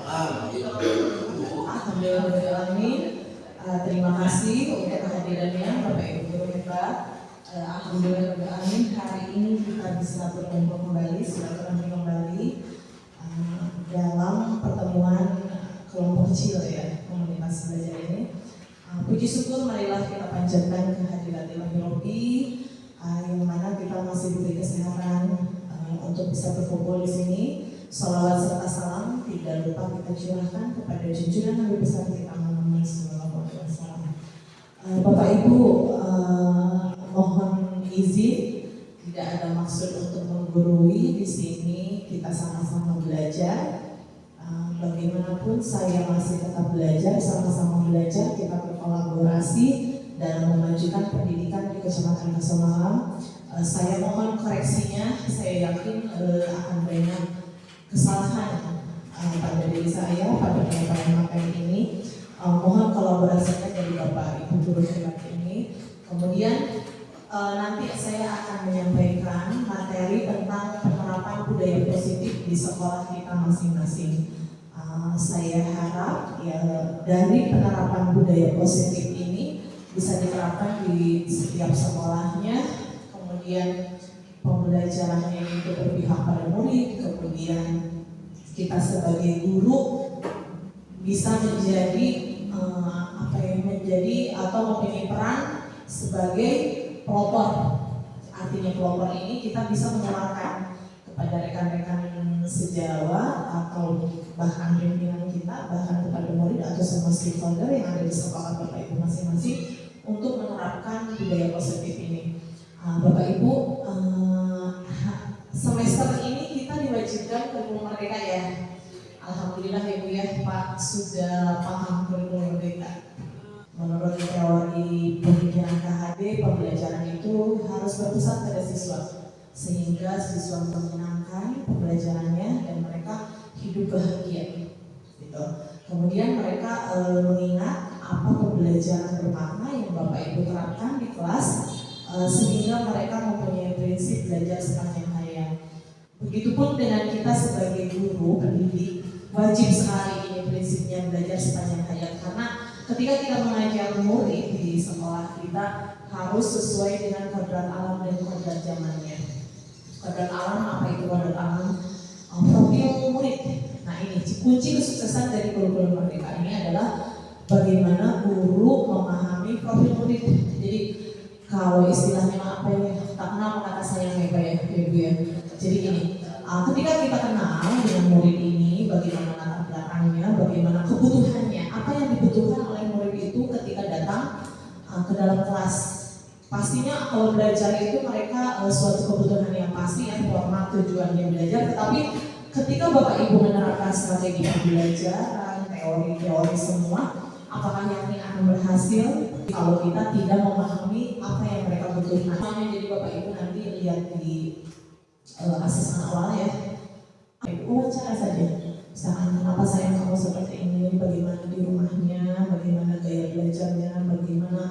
Alhamdulillah. Terima kasih untuk kehadirannya Bapak Ibu Guru Hebat. Alhamdulillah hari ini kita bisa berkumpul kembali, silaturahmi kembali dalam pertemuan kelompok kecil ya komunitas belajar ini. Puji syukur marilah kita panjatkan kehadirat Ilahi Robbi yang mana kita masih diberi kesehatan untuk bisa berkumpul di sini. Salawat serta salam tidak lupa kita curahkan kepada junjungan Nabi besar kita Muhammad SAW. Bapak Ibu, mohon izin, tidak ada maksud untuk menggurui di sini. Kita sama-sama belajar. Bagaimanapun saya masih tetap belajar, sama-sama belajar. Kita berkolaborasi dalam memajukan pendidikan di Kecamatan Kasomalam. Saya mohon koreksinya. Saya yakin akan banyak kesalahan pada diri saya pada penyampaian materi ini. Mohon kolaborasinya dari Bapak Ibu Guru Hebat ini. Kemudian nanti saya akan menyampaikan materi tentang penerapan budaya positif di sekolah kita masing-masing. Saya harap ya dari penerapan budaya positif ini bisa diterapkan di setiap sekolahnya. Kemudian pembelajarannya itu berpihak pada murid, kemudian kita sebagai guru bisa menjadi menjadi atau mempunyai peran sebagai pelopor. Artinya pelopor ini kita bisa menularkan kepada rekan-rekan sejawat atau bahkan pimpinan kita, bahkan kepada murid atau semua stakeholder yang ada di sekolah Bapak Ibu masing-masing untuk menerapkan budaya positif ini. Bapak Ibu, semester ini kita diwajibkan kurikulum merdeka ya. Alhamdulillah ya Bu ya, Pak sudah paham kurikulum merdeka. Menurut teori pemikiran KHD, pembelajaran itu harus berpusat pada siswa, sehingga siswa menyenangkan pembelajarannya dan mereka hidup bahagia. Gitu. Kemudian mereka mengingat apa pembelajaran bermakna yang Bapak Ibu terapkan di kelas. Sehingga mereka mempunyai prinsip belajar sepanjang hayat. Begitupun dengan kita sebagai guru pendidik, wajib sekali ini prinsipnya belajar sepanjang hayat, karena ketika kita mengajar murid di sekolah kita harus sesuai dengan kodrat alam dan kodrat zamannya. Kodrat alam, apa itu kodrat alam? Profil murid. Nah ini kunci kesuksesan dari kurikulum merdeka ini adalah bagaimana guru memahami profil murid. Jadi kalau istilahnya apa ya, tak kenal kata sayang ya Pak ya, Ibu ya. Jadi ini, ketika kita kenal dengan murid ini, bagaimana latar belakangnya, bagaimana kebutuhannya, apa yang dibutuhkan oleh murid itu ketika datang ke dalam kelas. Pastinya kalau belajar itu mereka suatu kebutuhan yang pasti ya, format tujuannya belajar. Tetapi ketika Bapak Ibu menerapkan strategi pembelajaran, teori-teori semua, apakah yakin akan berhasil kalau kita tidak memahami apa yang mereka butuhkan? Jadi Bapak Ibu nanti lihat di asesmen awal ya. Wawancara saja. Misalkan kenapa sayang kamu seperti ini, bagaimana di rumahnya, bagaimana gaya belajarnya, bagaimana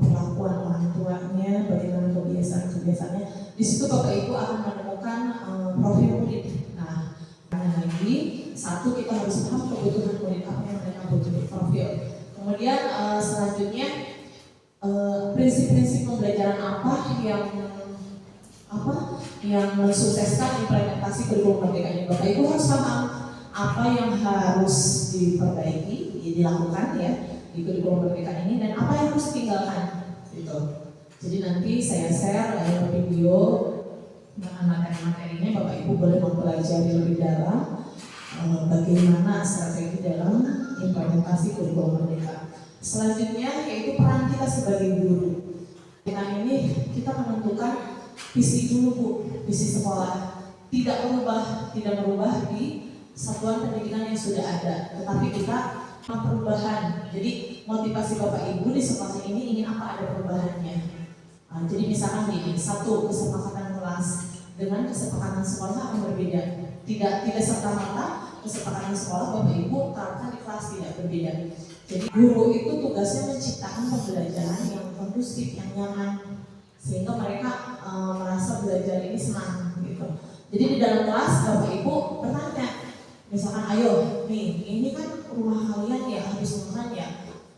perlakuan orang tuanya, bagaimana kebiasaan-kebiasaannya. Di situ Bapak Ibu akan menemukan profil murid. Nah, lagi satu kita harus paham kebutuhan murid apa yang mereka butuh, profil. Kemudian selanjutnya prinsip-prinsip pembelajaran apa yang mensukseskan implementasi kurikulum merdeka ini. Bapak Ibu harus paham apa yang harus diperbaiki, dilakukan ya di kurikulum merdeka ini, dan apa yang harus ditinggalkan. Gitu. Jadi nanti saya share video materi-materinya, Bapak Ibu boleh mempelajari lebih dalam bagaimana strategi dalam implementasi kurikulum merdeka. Selanjutnya yaitu peran kita sebagai guru. Nah ini kita menentukan visi dulu Bu, visi sekolah. Tidak merubah di satuan pendidikan yang sudah ada, tetapi kita perubahan. Jadi motivasi Bapak Ibu di sekolah ini ingin apa, ada perubahannya. Jadi misalkan gini, satu kesepakatan kelas dengan kesepakatan sekolah akan berbeda. Tidak serta-merta kesepakatan sekolah Bapak Ibu terapkan di kelas tidak berbeda. Jadi guru itu tugasnya menciptakan pembelajaran yang kondusif, yang nyaman, sehingga mereka merasa belajar ini senang gitu. Jadi di dalam kelas Bapak Ibu bertanya, Misalkan, ayo, nih, ini kan rumah kalian ya harus nyaman ya.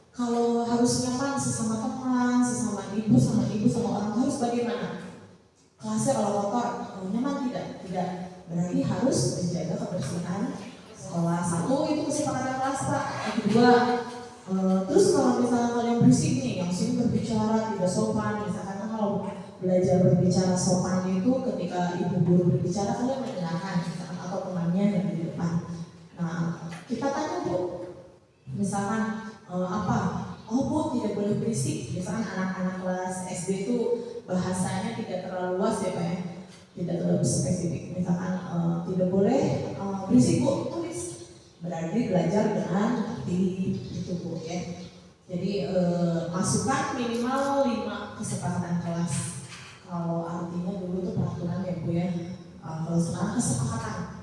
Kalau harus nyaman sesama teman, sesama ibu, sama orang harus bagaimana? Kelasnya kalau kotor, nyaman tidak? Tidak. Berarti harus menjaga kebersihan sekolah. Satu, itu kesepakatan kelas Pak. Kedua, terus kalau misalnya kalian berisik nih, yang sini berbicara tidak sopan, misalkan kalau belajar berbicara sopan itu ketika ibu guru berbicara kalian mendengarkan, atau temannya yang di depan. Nah, kita tanya Bu, misalkan apa? Oh Bu, tidak boleh berisik. Misalkan anak-anak kelas SD itu bahasanya tidak terlalu luas ya Pak ya, tidak terlalu spesifik. Misalkan tidak boleh berisik Bu, tulis. Berarti belajar dengan arti itu Bu ya. Jadi masukkan minimal 5 kesepakatan kelas. Kalau artinya dulu itu peraturan ya Bu ya. Kalau sekarang kesepakatan.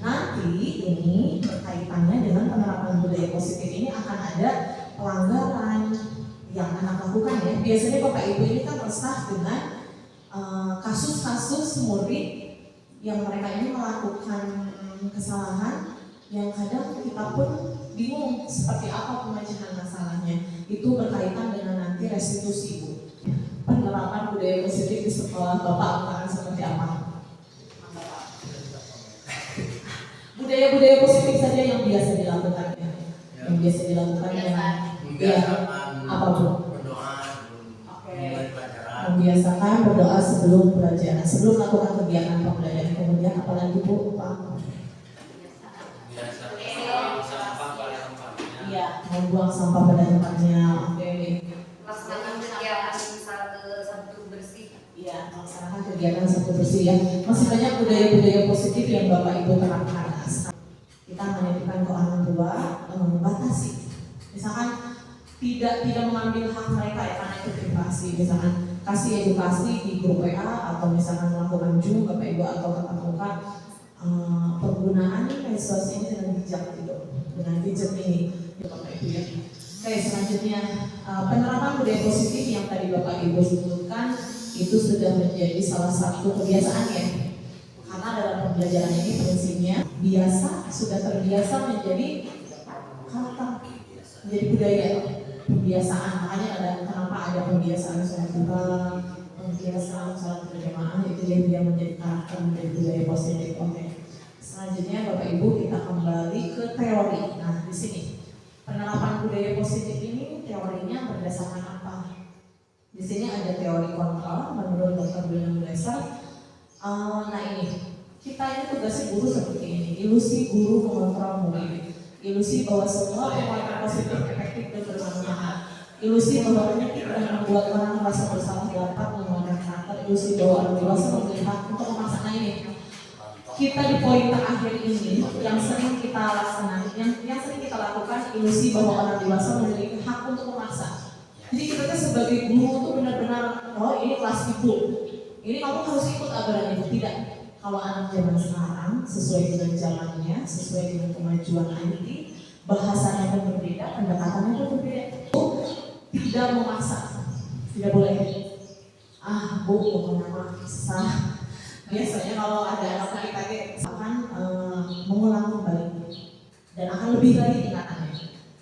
Nanti ini berkaitannya dengan penerapan budaya positif ini akan ada pelanggaran yang anak lakukan ya. Biasanya Bapak Ibu ini kan resah dengan kasus-kasus murid yang mereka ini melakukan kesalahan yang kadang kita pun bingung seperti apa pemecahan masalahnya. Itu berkaitan dengan nanti restitusi Bu. Penerapan budaya positif di sekolah Bapak akan seperti apa? Budaya-budaya positif saja yang biasa dilakukan ya. Yang biasa dilakukan ya apa Bu? Berdoa sebelum pelajaran. Membiasakan berdoa sebelum pelajaran, sebelum melakukan kegiatan pembelajaran. Kemudian apalagi Bu? Biasa buang sampah pada tempatnya. Iya, membuang sampah pada tempatnya. Oke. Melaksanakan kegiatan Sabtu bersih. Iya, melaksanakan kegiatan Sabtu bersih ya. Masih banyak budaya-budaya positif yang Bapak Ibu terapkan. Kita menitipkan ke orang tua, membatasi. Misalkan tidak mengambil hak mereka ya karena itu privasi. Misalkan kasih edukasi di grup WA atau misalkan melakukan Zoom Bapak Ibu atau tatap muka, penggunaan medsos ini dengan bijak gitu, dengan gadget ini Bapak Ibu ya. Oke, selanjutnya penerapan budaya positif yang tadi Bapak Ibu sebutkan itu sudah menjadi salah satu kebiasaan ya. Karena dalam pembelajaran ini prinsipnya sudah terbiasa menjadi kata, menjadi budaya pembiasaan. Makanya kenapa ada pembiasaan sholat duha, pembiasaan sholat berjamaah, itu dia menjadi karakter, menjadi budaya positif. Oke. Selanjutnya Bapak Ibu kita kembali ke teori. Nah di sini penerapan budaya positif ini teorinya berdasarkan apa? Di sini ada teori kontrol menurut Dr. William Glasser. Nah ini kita ini tugasnya guru seperti ini, ilusi guru mengontrol murid, ilusi bahwa semua penguatan positif efektif dan bermanfaat, ilusi bahwa penyakit dan membuat orang merasa bersalah dapat menguatkan karakter, ilusi bahwa orang dewasa memiliki hak untuk memaksa ini. Kita di poin terakhir ini yang sering kita laksanakan, yang sering kita lakukan, ilusi bahwa orang dewasa memiliki hak untuk memaksa. Jadi kita sebagai guru itu benar-benar, oh ini kelas ibu, ini kamu harus ikut aturan itu. Tidak. Kalau anak zaman sekarang sesuai dengan zamannya, sesuai dengan kemajuan IT, bahasanya pun berbeda, pendekatannya pun berbeda. Tidak memaksa, tidak boleh. Bu, pokoknya mah susah. Biasanya kalau ada anak kita akan mengulang kembali dan akan lebih lagi tingkatannya.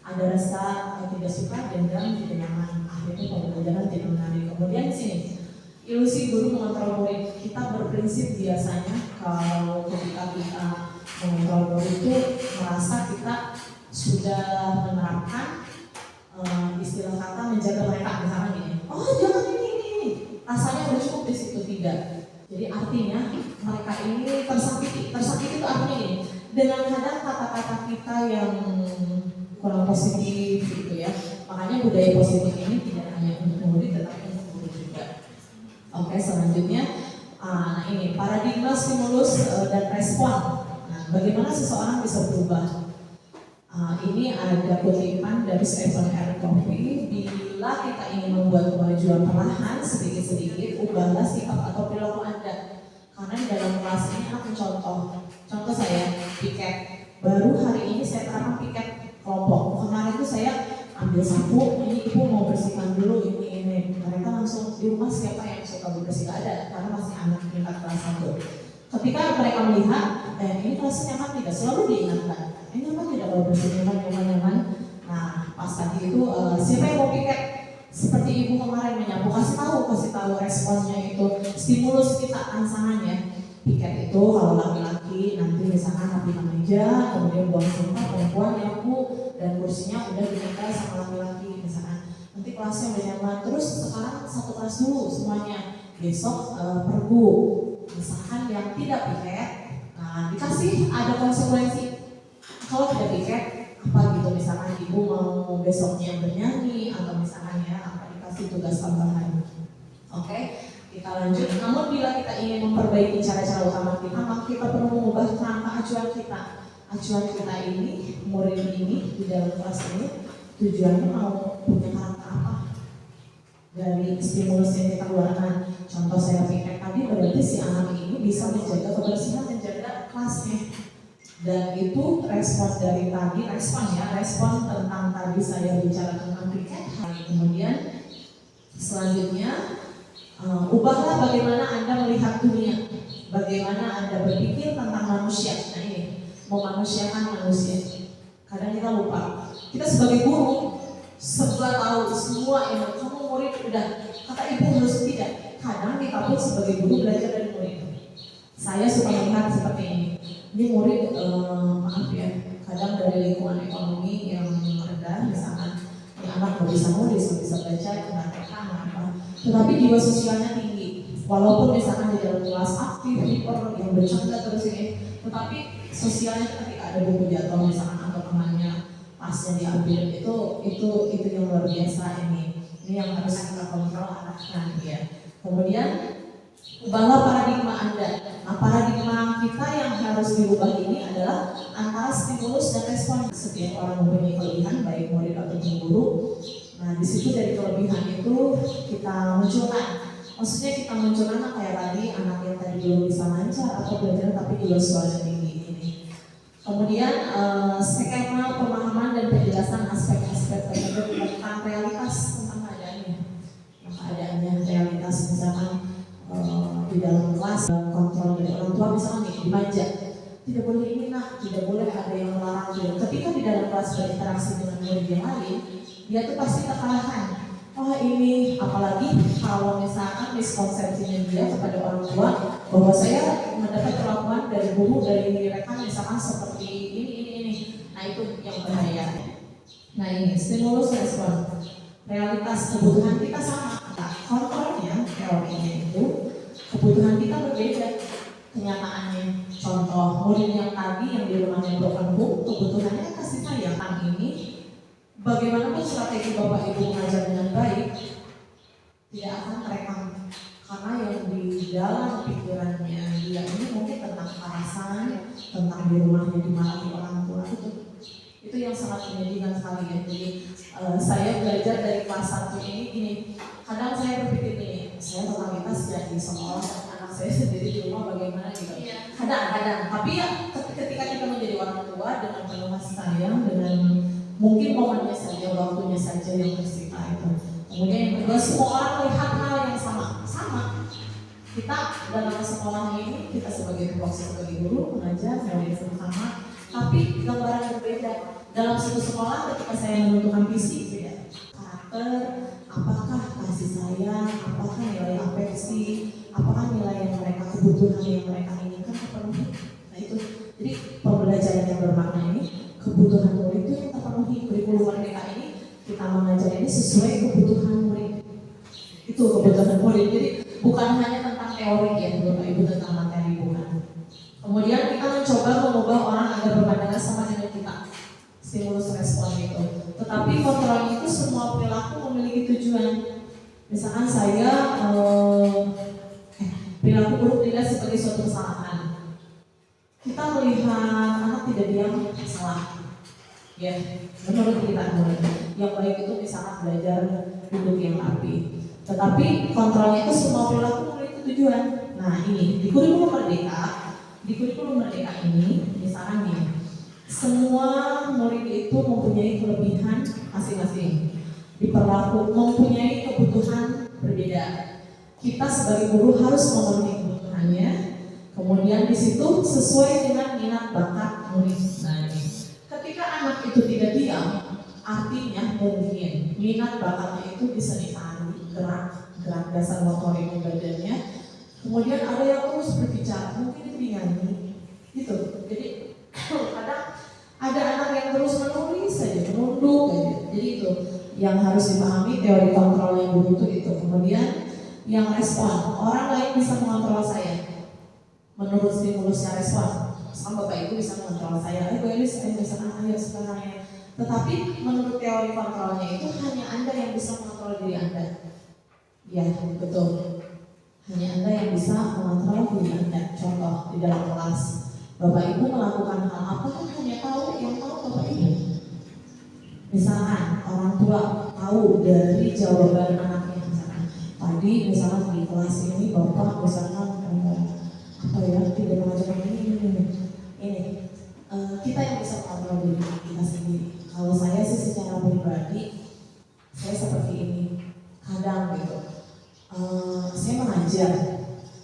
Ada rasa tidak suka, dendam, tidak nyaman. Akhirnya pembelajaran tidak menarik. Kemudian di sini ilusi guru mengontrol murid. Kita berprinsip biasanya kalau ketika kita mengontrol murid itu merasa kita sudah menerapkan istilah kata menjaga mereka. Misalnya gini, oh jangan ini, rasanya udah cukup di situ. Tidak. Jadi artinya mereka ini tersakiti itu artinya gini, dengan kadang kata-kata kita yang kurang positif gitu ya. Makanya budaya positif ini tidak hanya untuk murid tetapi untuk guru juga. Oke, selanjutnya ini paradigma stimulus dan respon. Nah, bagaimana seseorang bisa berubah? Ini ada kutipan dari Stephen R. Covey. Bila kita ingin membuat kemajuan perlahan sedikit-sedikit, ubahlah sikap atau perilaku Anda. Karena di dalam kelas ini aku contoh saya piket. Baru hari ini saya terapkan piket kelompok. Kemarin itu saya ambil sapu, ini ibu mau bersihkan dulu ini. Mereka langsung di rumah siapa yang suka bersih, gak ada karena masih anak tingkat kelas 1. Ketika mereka melihat, ini kelasnya nyaman tidak, selalu diingatkan, ini nyaman tidak kalau bersih, nyaman. Nah, pas tadi itu siapa yang mau piket? Seperti ibu kemarin menyapu, kasih tahu responnya itu, stimulus kita tantangannya. Piket itu kalau laki-laki nanti misalkan rapikan meja, kemudian buang sampah, perempuan nyapu dan kursinya udah dinikahi sama laki-laki misalkan. Nanti kelasnya udah nyaman, terus sekarang satu kelas dulu semuanya. Besok perbu, misalkan yang tidak piket, nah dikasih ada konsekuensi. Kalau tidak piket, apa gitu misalkan ibu mau besoknya bernyanyi atau misalkan ya apa dikasih tugas tambahan. Oke, kita lanjut. Namun bila kita ingin memperbaiki cara-cara utama kita, maka kita perlu mengubah kerangka acuan kita. Acuan kita ini, murid ini di dalam kelas ini tujuannya mau punya karakter apa? Dari stimulus yang kita keluarkan. Contoh saya piket tadi berarti si anak ini bisa menjaga kebersihan, menjaga kelasnya. Dan itu respon dari tadi, respon tentang tadi saya bicara tentang piket. Kemudian selanjutnya ubahlah bagaimana Anda melihat dunia, bagaimana Anda berpikir tentang manusia. Nah ini, memanusiakan manusia. Kadang kita lupa, kita sebagai guru serba tahu semua yang kamu murid udah kata ibu harus tidak. Kadang kita pun sebagai guru belajar dari murid. Saya suka melihat seperti ini. Ini murid maaf ya, kadang dari lingkungan ekonomi yang rendah, misalkan ini anak nggak bisa nulis, nggak bisa baca, nggak paham apa. Tetapi jiwa sosialnya tinggi. Walaupun misalkan di dalam kelas aktif, hiper, yang bercanda terus ini, tetapi sosialnya ketika ada buku jatuh misalkan atau temannya pasnya diambil itu yang luar biasa ini yang harus kita kontrol anak-anak ya. Kemudian ubahlah paradigma Anda. Nah, paradigma kita yang harus diubah ini adalah antara stimulus dan respon. Setiap orang mempunyai kelebihan, baik murid ataupun guru. Nah, di situ dari kelebihan itu kita munculkan. Maksudnya kita munculkan kayak tadi anak yang tadi belum bisa lancar atau belajar tapi juga suaranya tinggi ini. Kemudian skema pemahaman dan penjelasan aspek-aspek tertentu tentang realitas tentang keadaannya. Nah, keadaannya realitas misalkan di dalam kelas kontrol dari orang tua misalnya nih dimanja, tidak boleh ini nak, tidak boleh ada yang melarang dia. Ketika di dalam kelas berinteraksi dengan murid yang lain, dia tuh pasti terkalahkan. Oh ini, apalagi kalau misalkan miskonsepsinya dia kepada orang tua bahwa saya mendapat perlakuan dari guru, dari rekan misalkan seperti ini. Nah itu yang bahaya. Nah ini stimulus respon. Realitas kebutuhan kita sama. Nah, kontrolnya, teorinya itu kebutuhan kita berbeda kenyataannya. Contoh murid yang tadi yang di rumahnya broken home, kebutuhannya kasih sayang. Ini bagaimanapun strategi Bapak Ibu mengajar dengan baik tidak akan terekam karena yang di dalam pikirannya dia ini mungkin tentang kekerasan, tentang di rumahnya dimarahi orang tua itu yang sangat menyedihkan sekali ya. Jadi saya belajar dari kelas 1 ini gini, kadang saya berpikir gini, saya totalitas ya di sekolah anak saya sendiri di rumah bagaimana gitu. Kadang, tapi ya ketika kita menjadi orang tua dengan penuh kasih sayang, dengan mungkin momennya saja, waktunya saja yang tersita itu. Kemudian yang kedua, semua orang melihat hal yang sama. Kita dalam sekolah ini, kita sebagai tupoksi, sebagai guru, mengajar, murid bersama, tapi gambaran berbeda. Dalam satu sekolah ketika saya menentukan visi, beda. Karakter, apakah kasih sayang, apakah nilai afeksi, apakah nilai yang mereka kebutuhan yang mereka inginkan terpenuhi. Nah itu, jadi pembelajaran yang bermakna ini, kebutuhan murid itu yang terpenuhi. Kurikulum Merdeka ini kita mengajar ini sesuai kebutuhan murid. Itu kebutuhan murid. Jadi bukan hanya tentang teori ya, Bapak Ibu, tentang materi bukan. Kemudian kita mencoba mengubah orang agar berpandangan sama dengan kita. Stimulus respon itu. Tetapi kontrol itu semua perilaku memiliki tujuan. Misalkan saya perilaku buruk tidak sebagai suatu kesalahan. Kita melihat anak tidak diam salah. Ya, menurut kita yang baik itu misalkan belajar duduk yang rapi. Tetapi kontrolnya itu semua perilaku memiliki tujuan. Nah ini di kurikulum merdeka ini misalkan nih, semua murid itu mempunyai kelebihan masing-masing, mempunyai kebutuhan berbeda. Kita sebagai guru harus memenuhi kebutuhannya. Kemudian Kemudian di situ sesuai dengan minat bakat murid. Nah ini, ketika anak itu tidak diam, artinya mungkin minat bakatnya itu di seni tari, gerak dasar motorik badannya. Kemudian ada yang terus berbicara, mungkin itu dinyanyi, gitu. Jadi kadang ada anak yang terus menulis saja, menunduk aja. Jadi itu yang harus dipahami, teori kontrol yang dulu itu. Kemudian yang respon, orang lain bisa mengontrol saya menurut stimulusnya respon. Sama Bapak Ibu bisa mengontrol saya, Bu Elis, ayo sekarang ya. Tetapi menurut teori kontrolnya itu hanya Anda yang bisa mengontrol diri Anda. Ya betul, hanya Anda yang bisa mengontrol diri Anda. Contoh di dalam kelas, Bapak Ibu melakukan hal apa kan hanya yang tahu Bapak Ibu. Misalkan orang tua tahu dari jawaban anaknya, misalkan tadi misalkan di kelas ini Bapak misalkan tidak mengajarkan ini. Kita yang bisa mengontrol diri kita sendiri. Kalau saya sih secara pribadi, saya seperti ini. Kadang gitu, saya mengajar,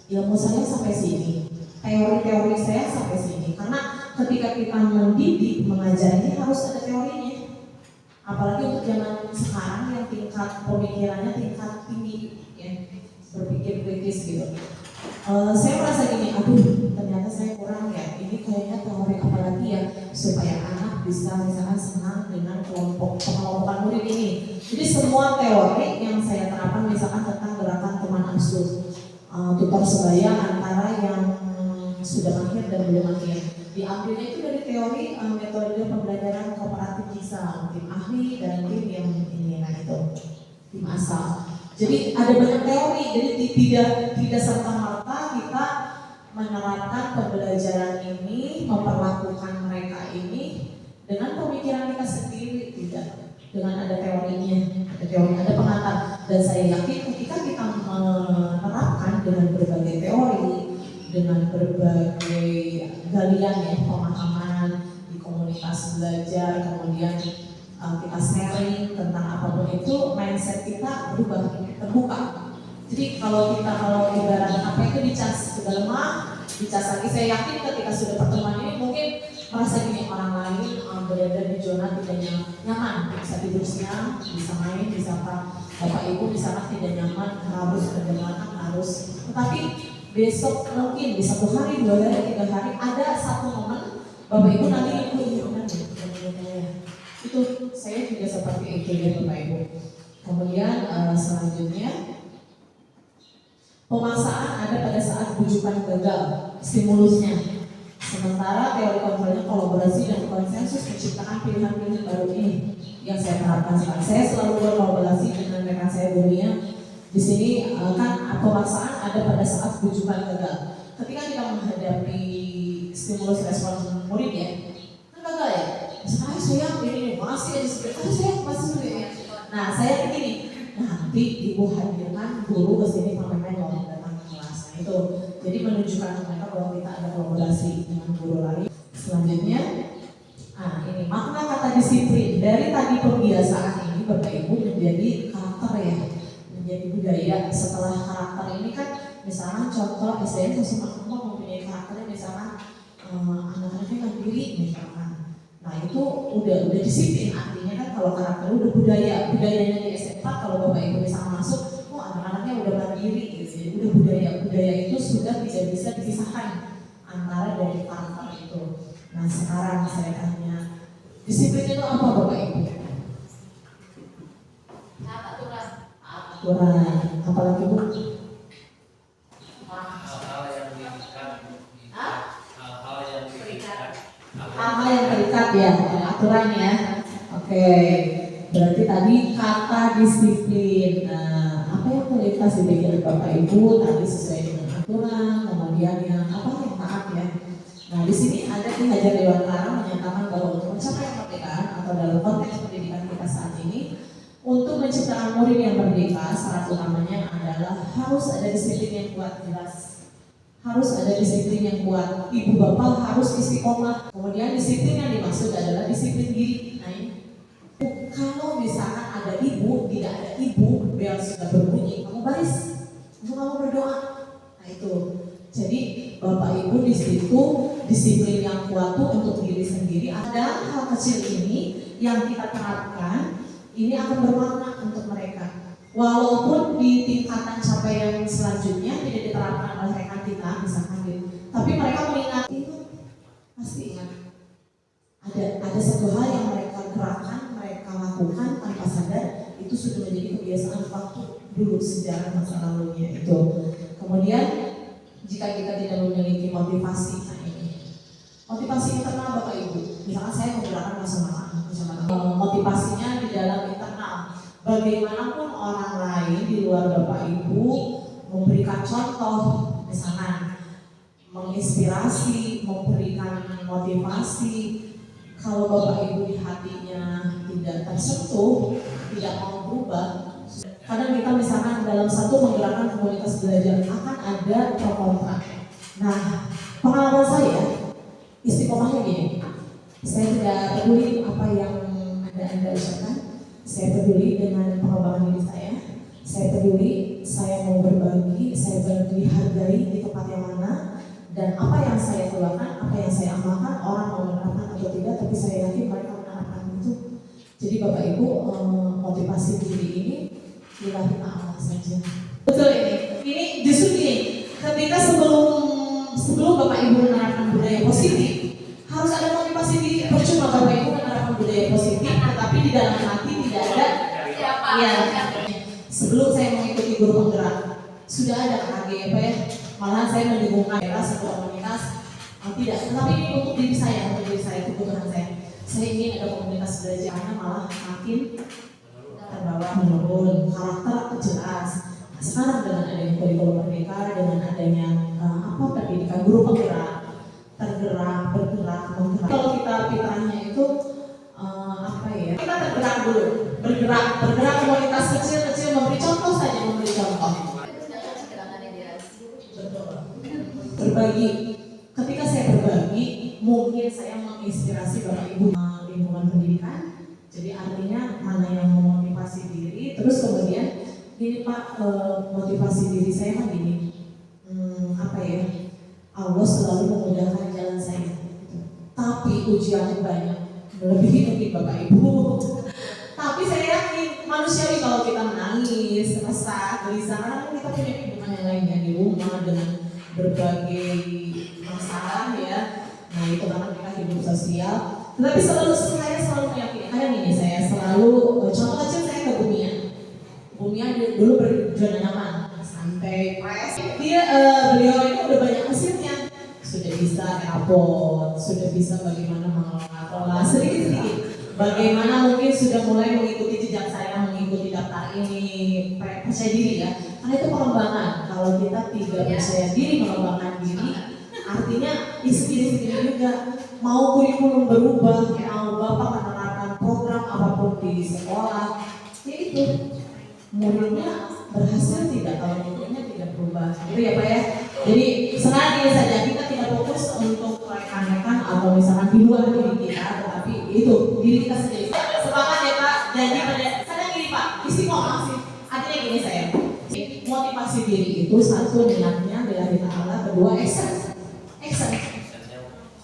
ilmu saya sampai sini, teori-teori saya sampai sini. Karena ketika kita mendidik, mengajar ini harus ada teorinya. Apalagi untuk zaman sekarang yang tingkat pemikirannya tingkat tinggi, ya, berpikir kritis gitu. Saya merasa gini, aduh ternyata saya kurang ya, ini kayaknya teori apalagi ya supaya anak bisa misalkan senang dengan pengelompokan murid ini. Jadi semua teori yang saya terapkan misalkan tentang gerakan teman asuh, tutor sebaya antara yang sudah mahir dan belum mahir, diambilnya itu dari teori metode pembelajaran kooperatif bisa, tim ahli dan tim yang ini, nah itu tim asal. Jadi ada banyak teori, jadi tidak serta-merta kita menerapkan pembelajaran ini, memperlakukan mereka ini dengan pemikiran kita sendiri, tidak. Dengan ada teorinya, ada pengantar. Dan saya yakin ketika kita menerapkan dengan berbagai teori, dengan berbagai galian ya, pemahaman di komunitas belajar, kemudian kita sharing tentang apapun itu, mindset kita berubah, terbuka. Jadi kalau ibarat apa itu dicas sudah lemah, dicas lagi. Saya yakin ketika sudah pertemuan ini mungkin merasa gini, orang lain berada di zona tidak nyaman, bisa tidur siang, bisa main, bisa apa. Bapak Ibu misalnya tidak nyaman, harus berdengarkan, harus. Tetapi besok mungkin di 1 hari, 2 hari, 3 hari ada satu momen Bapak Ibu nanti itu saya juga seperti itu ya Bapak Ibu. Kemudian selanjutnya pemaksaan ada pada saat bujukan gagal, stimulusnya. Sementara teori kontrolnya kolaborasi dan konsensus menciptakan pilihan-pilihan baru ini yang saya terapkan sekarang. Saya selalu berkolaborasi dengan rekan saya Dunia. Di sini kan pemaksaan ada pada saat bujukan gagal. Ketika kita menghadapi stimulus respon murid ya, kan gagal ya. Misalnya saya ini masih aja seperti saya masih ya. Nah saya begini, nanti ibu hadirkan guru ke sini sampai loh datang ke kelas. Nah itu jadi menunjukkan mereka bahwa kita ada kolaborasi dengan guru lain. Selanjutnya, ini makna kata disiplin dari tadi pembiasaan ini Bapak Ibu menjadi karakter ya, menjadi budaya. Setelah karakter ini kan misalnya contoh SDN sosial mempunyai karakternya misalnya anak-anaknya mandiri misalkan. Nah itu udah disiplin, artinya kan kalau karakter udah budayanya di SMP kalau Bapak Ibu bisa masuk, anak-anaknya udah mandiri gitu, jadi udah budaya itu sudah tidak bisa dipisahkan antara dari karakter itu. Nah sekarang saya tanya, disiplin itu apa Bapak Ibu? Aturan, apalagi Bu? Hal-hal yang terikat ya, aturan ya. Oke, berarti tadi kata disiplin. Nah, apa yang terlintas di pikiran Bapak Ibu tadi sesuai dengan aturan, kemudian yang taat ya. Nah, di sini ada Ki Hajar Dewantara menyatakan bahwa untuk mencapai kemerdekaan atau dalam konteks pendidikan kita saat ini, untuk menciptakan murid yang merdeka, syarat utamanya adalah harus ada disiplin yang kuat, jelas. Harus ada disiplin yang kuat. Ibu bapak harus istiqomah. Kemudian disiplin yang dimaksud adalah disiplin diri. Nah ini, kalau misalkan ada ibu, tidak ada ibu, bel sudah berbunyi, kamu baris, kamu berdoa. Nah itu. Jadi bapak ibu Ibu di situ disiplin yang kuat tuh untuk diri sendiri. Ada hal kecil ini yang kita terapkan, ini akan bermakna untuk mereka. Walaupun di tingkatan capaian selanjutnya tidak diterapkan oleh rekan kita, misalkan gitu, tapi mereka mengingat itu, pasti ingat. Ada satu hal yang mereka gerakan, mereka lakukan tanpa sadar, itu sudah menjadi kebiasaan waktu dulu sejarah masa lalunya itu. Kemudian jika kita tidak memiliki motivasi, motivasi internal Bapak Ibu, misalkan saya menggerakkan kacamata, motivasinya di dalam internal. Bagaimanapun orang lain di luar Bapak Ibu memberikan contoh, misalkan menginspirasi, memberikan motivasi, kalau Bapak Ibu di hatinya tidak tersentuh, tidak mau berubah. Kadang kita misalkan dalam satu menggerakkan komunitas belajar akan ada pro kontra. Nah, pengalaman saya istiqomahnya gini, saya tidak peduli apa yang Anda ucapkan, saya peduli dengan pengembangan diri saya peduli, saya mau berbagi, saya dihargai di tempat yang mana, dan apa yang saya keluarkan, apa yang saya amalkan, orang mau menerapkan atau tidak, tapi saya yakin mereka menerapkan itu. Jadi Bapak Ibu, motivasi diri ini lillahi ta'ala saja. Betul ini justru gini, ketika sebelum Bapak Ibu menerapkan budaya positif, harus ada motivasi diri. Percuma Bapak Ibu menerapkan budaya positif, tetapi di dalam hati tidak ada siapa. Ya, sebelum saya mengikuti guru penggerak, sudah ada KG apa ya? Malahan saya mendukung daerah satu komunitas, tidak. Tetapi ini untuk diri saya, kebutuhan saya. Saya ingin ada komunitas belajar, karena malah makin terbawa menurun, karakter jelas. Nah, sekarang dengan adanya kurikulum merdeka, dengan adanya pendidikan guru penggerak, tergerak, bergerak, menggerak. Kalau kita fitrahnya itu kita tergerak dulu, bergerak komunitas kecil-kecil, memberi contoh saja, memberi contoh. Berbagi. Ketika saya berbagi, mungkin saya menginspirasi Bapak Ibu lingkungan pendidikan. Jadi artinya mana yang memotivasi diri, terus kemudian ini Pak, motivasi diri saya kan gini, Allah selalu memudahkan jalan saya, tapi ujiannya banyak, lebih Bapak Ibu. Tapi saya yakin manusiawi kalau kita menangis, resah, gelisah, karena kita punya kehidupan yang lainnya di rumah dengan berbagai masalah ya. Nah itu karena kita hidup sosial. Tetapi saya selalu meyakini, kayak gini, saya selalu, contoh kecil saya ke Bumia dulu berjualan nyaman, sampai beliau ini udah banyak hasilnya, sudah bisa rapot, sudah bisa bagaimana mengelola sedikit-sedikit, bagaimana mungkin sudah mulai mengikuti jejak saya, mengikuti daftar ini, percaya diri ya, karena itu pengembangan. Kalau kita tidak percaya diri, mengembangkan diri, artinya segini juga. Mau kurikulum berubah, mau Bapak menerapkan program apapun di sekolah, ya itu muridnya berhasil tidak, kalau muridnya tidak berubah, itu ya Pak ya. Jadi sekarang ini saja kita tidak fokus untuk rekan-rekan atau misalkan di luar diri kita, tetapi itu diri kita sendiri. Sepakat ya Pak, janji pada sadar gini Pak, istiqomah sih. Artinya gini saya, motivasi diri itu satu niatnya lillahi ta'ala, kedua action.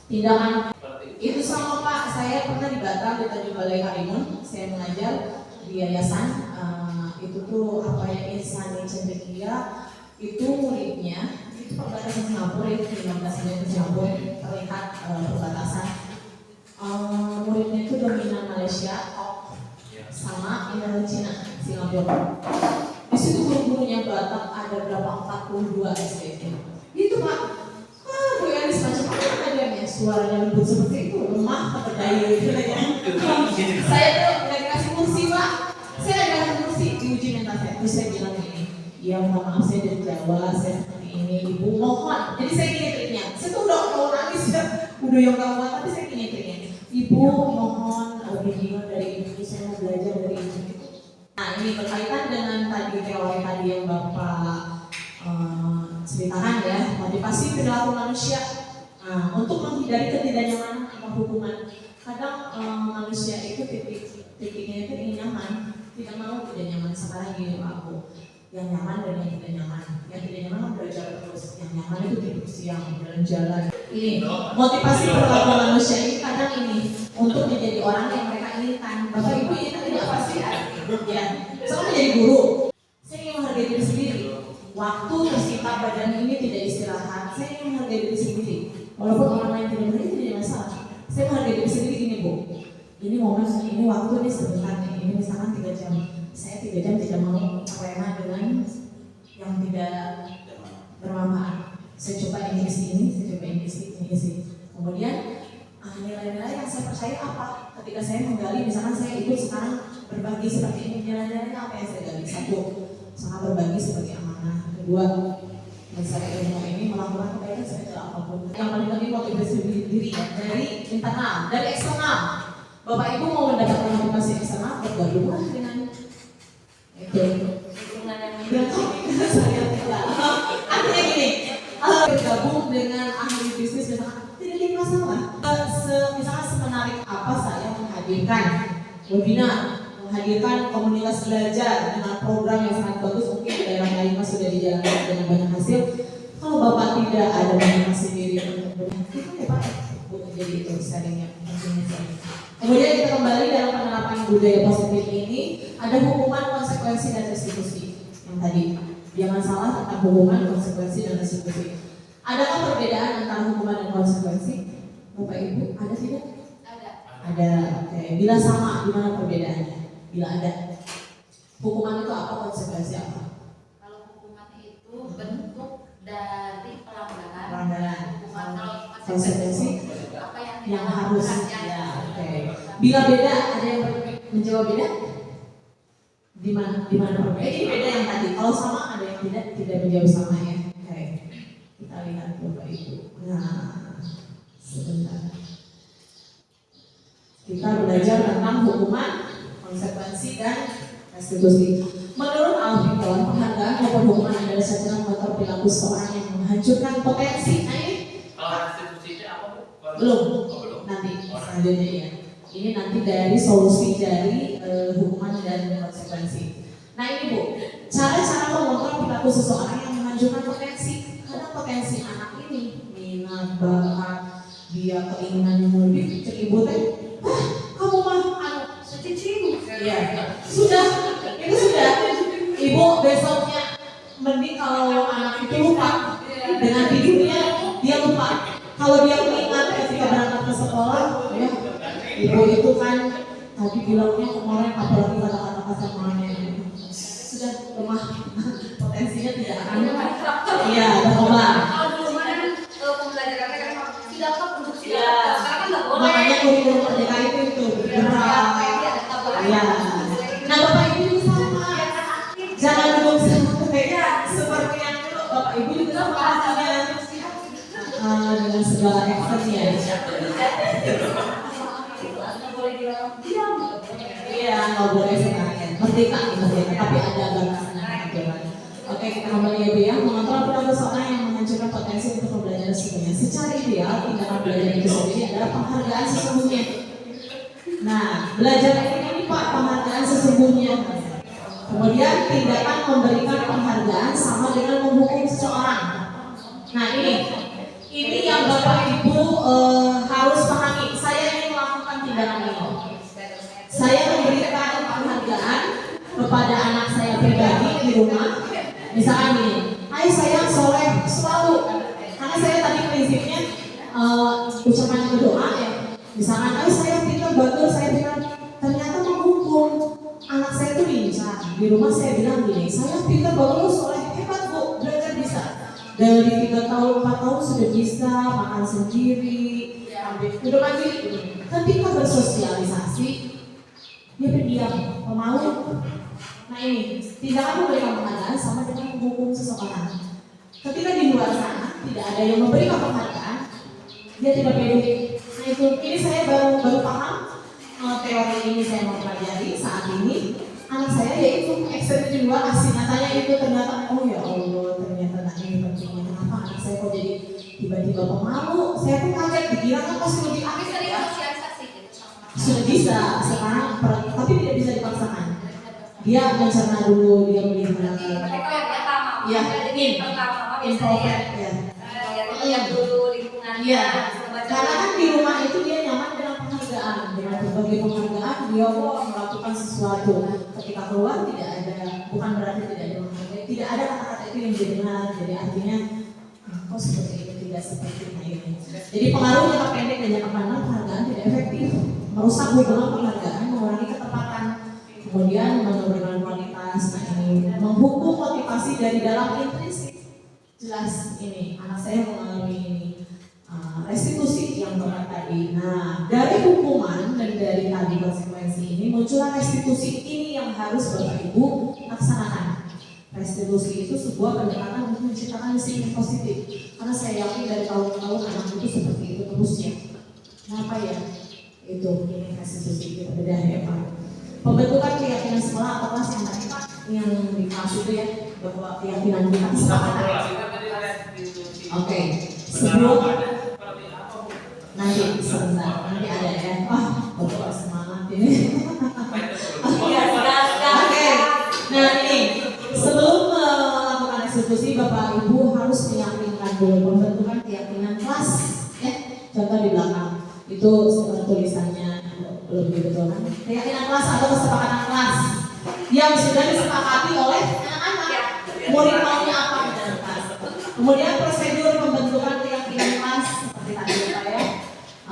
Tindakan itu sama Pak, saya pernah di Batam di Tanjung Balai Karimun, saya mengajar di yayasan itu tuh Insani Cendekia, itu muridnya itu perbatasan Singapura, itu 15 menit ke Singapura, terlihat perbatasan. Muridnya itu dominan Malaysia, sama Indonesia, Singapura. Di situ guru-gurunya Batam ada berapa, 42 SPT. Itu Pak. Bu Elis macam apa kadernya, suaranya lembut seperti itu, lemah berdaya gitu ya. Saya tuh nggak dikasih kursi Pak, saya nggak dikasih kursi, diuji mental saya. Terus saya bilang ini, ya mohon maaf saya dari Jawa, saya seperti ini, Ibu mohon. Jadi saya gini triknya, saya tuh udah mau nangis ya, udah yang gak kuat, tapi saya gini triknya, Ibu mohon bimbingan dari Ibu, saya mau belajar dari Ibu. Nah ini berkaitan dengan tadi teori tadi yang Bapak ceritakan ya, motivasi perilaku manusia. Nah, untuk menghindari ketidaknyamanan atau hukuman, kadang manusia itu titiknya itu ingin nyaman, tidak mau tidak nyaman. Sekarang gini Pak Bu, yang nyaman dan yang tidak nyaman. Yang tidak nyaman belajar terus, yang mana itu tidur siang, jalan-jalan. Ini motivasi perilaku manusia ini kadang ini untuk menjadi orang yang mereka inginkan. Bapak Ibu ini tidak apa sih? Ya, soalnya menjadi guru. Saya ingin menghargai diri sendiri. Waktu tersita badan ini tidak istirahat. Saya ingin menghargai diri sendiri. Walaupun orang lain tidak menghargai tidak masalah. Saya menghargai diri sendiri gini Bu. Ini momen, ini waktu ini sebentar nih. Ini misalkan 3 jam. Saya 3 jam tidak mau rela dengan yang tidak bermanfaat. Saya coba ini isi ini, saya coba ini isi. Kemudian nilai-nilai yang saya percaya apa? Ketika saya menggali, misalkan saya ikut sekarang berbagi seperti ini, nilai-nilainya apa yang saya gali? 1, sangat berbagi seperti amanah. 2, misalnya ilmu ini melakukan kebaikan sekecil apapun. Yang paling penting motivasi diri dari internal, dari eksternal. Bapak Ibu mau mendapatkan motivasi eksternal, bergabunglah dengan itu. Saya tidak. Artinya gini, bergabung dengan ahli bisnis misalkan tidak jadi masalah. Misalkan semenarik apa saya menghadirkan webinar, menghadirkan komunitas belajar dengan program yang sangat bagus, mungkin di daerah lain mas sudah dijalankan dengan banyak hasil. Kalau Bapak tidak ada motivasi diri untuk itu ya Pak, jadi itu sharingnya. Kemudian kita kembali dalam penerapan budaya positif ini, ada hukuman, konsekuensi dan restitusi yang tadi. Jangan salah tentang hukuman, konsekuensi dan restitusi. Adakah perbedaan antara hukuman dan konsekuensi? Bapak Ibu, ada tidak? Ada. Oke. Bila sama, di mana perbedaannya? Bila ada. Hukuman itu apa? Konsekuensi apa? Kalau hukuman itu bentuk dari pelanggaran. Pelanggaran. Hukuman kalau Konsekuensi apa yang harus. lakukan, Ya, oke. Bila beda, ada yang menjawab beda? Di mana perbedaan? Ini beda yang tadi. Kalau sama, ada yang tidak menjawab sama ya. Oke. Kita lihat Bapak Ibu. Nah, sebentar. Kita belajar tentang hukuman, konsekuensi dan restitusi. Menurut Alvin, penghargaan maupun hukuman adalah sasaran motor perilaku seorang yang menghancurkan potensi. Nah ini Kalau restitusi itu apa Bu? belum. Belum. Nanti selanjutnya ya. Ini nanti dari solusi dari hukuman dan konsekuensi. Nah ini Bu, cara-cara mengontrol perilaku seseorang yang menghancurkan potensi. Karena potensi anak ini minat, bakat, dia keinginan yang lebih kecil ibu teh, kamu mah Cici. iya, sudah, itu sudah. Ibu besoknya mending kalau anak itu lupa dengan tidurnya, dia lupa. Kalau dia mengingat ketika berangkat ke sekolah, ya, ibu itu kan tadi bilangnya kemarin apalagi kata-kata kasar mainnya sudah lemah, potensinya tidak akan. Iya, berkembang. Kalau dulu mana pembelajarannya kan tidak apa untuk Iya. sekarang kan nggak boleh. Makanya kurikulum merdeka itu bergerak. Iya. Nah Bapak Ibu juga sama. Jangan duduk seperti yang dulu. Bapak Ibu juga sama artinya dengan segala actionnya. Iya, nggak boleh sebenarnya. Merdeka nih merdeka, tapi ada batasannya aturan. Oke, kita kembali ya Bu ya. Mengontrol perilaku seorang yang menghancurkan potensi untuk pembelajaran sesungguhnya. Secara ideal, tindakan belajar itu sendiri adalah penghargaan sesungguhnya. Nah, belajar ini Pak, penghargaan sesungguhnya. Kemudian tindakan memberikan penghargaan sama dengan menghukum seseorang. Nah ini yang Bapak Ibu harus pahami. Saya ingin melakukan tindakan ini. Saya memberikan penghargaan kepada anak saya pribadi di rumah. Misalkan gini, hai sayang soleh selalu. Karena saya tadi prinsipnya ucapan berdoa ya. Misalkan, hai sayang pintar bagus, saya bilang ternyata menghukum anak saya itu lincah. Di rumah saya bilang gini, saya pintar bagus, soleh hebat Bu, belajar bisa. Dari 3 tahun, 4 tahun sudah bisa makan sendiri, udah mandiri. Ketika bersosialisasi, dia berdiam, pemalu. Nah ini, tindakan memberikan penghargaan sama dengan menghukum seseorang. Ketika di luar sana tidak ada yang memberikan penghargaan, dia tidak pede. Nah itu, ini saya baru paham teori ini saya mau pelajari saat ini. Anak saya yaitu ekstrim di luar asing, katanya itu ternyata oh ya Allah ternyata ini pentingnya kenapa anak saya kok jadi tiba-tiba pemalu. Saya pun kaget dikira kan pasti lebih aktif ya. Sudah bisa sekarang, tapi tidak bisa dipaksakan. Dia mencerna dulu, dia melihat Ya, jadi pertama biasanya introvert ya. lihat dulu lingkungannya. Iya. Karena kan di rumah itu dia nyaman dengan penghargaan, dengan berbagai penghargaan dia melakukan sesuatu. Ketika keluar tidak ada, bukan berarti tidak ada menghargai, tidak ada kata-kata itu yang didengar. Jadi artinya kok seperti ini, tidak seperti ini. Jadi pengaruh jangka pendek dan jangka panjang penghargaan tidak efektif, merusak hubungan penghargaan, mengurangi ketepatan, kemudian menurunkan kualitas. Nah ini menghukum motivasi dari dalam intrinsik. Jelas ini anak saya mengalami ini restitusi yang berat tadi. Nah dari hukuman dan dari tadi konsekuensi ini muncullah restitusi ini yang harus Bapak Ibu laksanakan. Restitusi itu sebuah pendekatan untuk menciptakan disiplin positif. Karena saya yakin dari tahun-tahun anak itu seperti itu terusnya. Kenapa ya? Itu ini restitusi kita bedah ya Pak. Pembentukan keyakinan sekolah atau kelas yang tadi Pak yang dimaksud itu ya bahwa keyakinan kita kesepakatan. Oke, sebelum nanti sebentar, nanti ada ya. Betul semangat ini. Oke, nah ini sebelum melakukan eksekusi Bapak Ibu harus meyakinkan dulu pembentukan keyakinan kelas. Ya, contoh di belakang itu tulisannya lebih betul kan? Keyakinan kelas atau kesepakatan kelas yang sudah disepakati oleh anak-anak. Murid maunya apa di dalam kelas. Kemudian prosedur pembentukan keyakinan kelas seperti tadi Pak ya.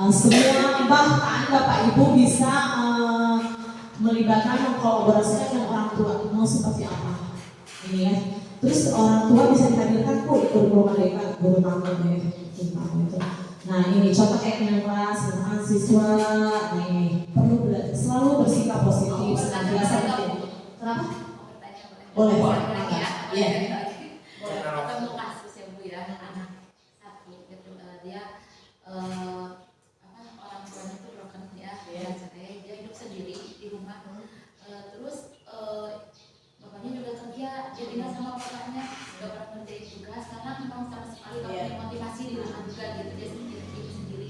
Semua bahkan Bapak Ibu bisa melibatkan mengkolaborasikan dengan orang tua mau seperti apa ini ya. Terus orang tua bisa dihadirkan guru mereka, guru tamu ya, itu. Nah ini contoh keyakinan kelas dengan siswa. Nah ini perlu selalu bersikap positif senantiasa. Kenapa? Boleh. Iya. Ketemu kasus ya Bu ya, anak satu gitu dia orang tuanya itu broken ya, dia hidup sendiri di rumah. Terus bapaknya juga kerja, dia tinggal sama bapaknya, nggak pernah ngerjain tugas karena memang sama sekali nggak punya motivasi di rumah juga gitu, dia sendiri.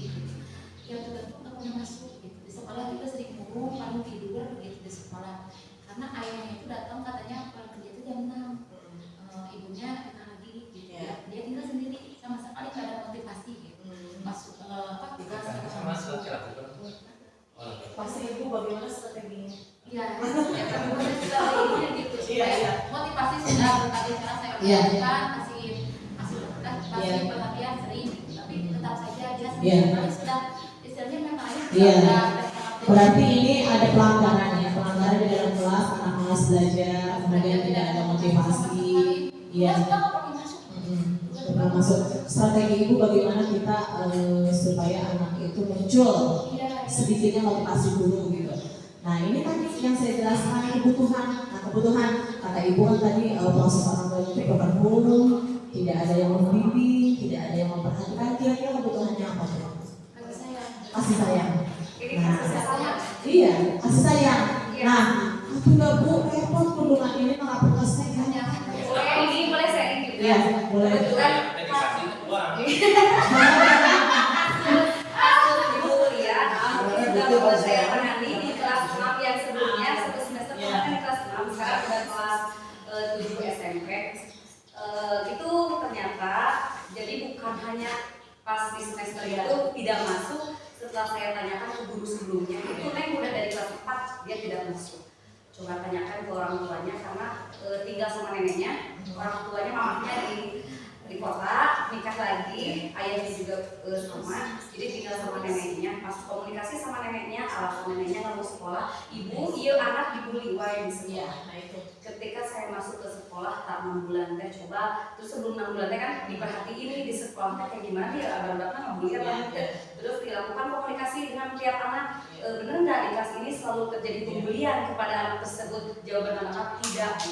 Ya tugas pun nggak pernah masuk gitu. Di sekolah juga sering murung, paling tidur gitu di sekolah. Karena ayahnya itu datang katanya pulang kerja itu jam 6. Ibunya lagi gitu ya. Dia tinggal sendiri sama sekali nggak ada motivasi gitu. Masuk tugas Pasti Ibu bagaimana strateginya? Iya, ya kami juga ini gitu supaya motivasi sudah berkali cara saya lakukan, kasih perhatian sering, tapi tetap saja dia sudah istilahnya memang berarti ini ada pelanggaran ya, pelanggaran di dalam kelas, anak malas belajar, kemudian tidak ada motivasi. Iya. Masuk strategi Ibu bagaimana kita supaya anak itu muncul sedikitnya motivasi dulu gitu. Nah ini tadi yang saya jelaskan kebutuhan. Nah kebutuhan kata Ibu kan tadi proses orang tua itu berpenuh, tidak ada yang membimbing, tidak ada yang memperhatikan. Kira-kira kebutuhannya apa sih? Kasih sayang. Iya, kasih sayang. Nah, sudah Bu repot kunjungan ini mengapa kasih sayang? Boleh saya gitu. Iya, boleh. Sudah saya tangani di kelas 6 yang sebelumnya, satu semester kemarin di kelas 6, sekarang sudah kelas 7 SMP. Itu ternyata jadi bukan hanya pas di semester itu tidak masuk. Setelah saya tanyakan ke guru sebelumnya, itu Neng udah dari kelas 4 dia tidak masuk. Coba tanyakan ke orang tuanya karena tinggal sama neneknya, orang tuanya mamanya di kota, nikah lagi, ayahnya juga sama, jadi tinggal sama neneknya, masuk komunikasi sama neneknya, alasan neneknya nggak mau sekolah, ibu, iya anak dibully, wae di sekolah. Nah itu, ketika saya masuk ke sekolah, tak 6 bulan teh coba, terus sebelum 6 bulan teh kan diperhatiin nih di sekolah teh kayak gimana dia, abang-abang ngebully kan, terus dilakukan komunikasi dengan tiap anak, bener nggak di kelas ini selalu terjadi pembulian kepada anak tersebut? Jawaban anak tidak.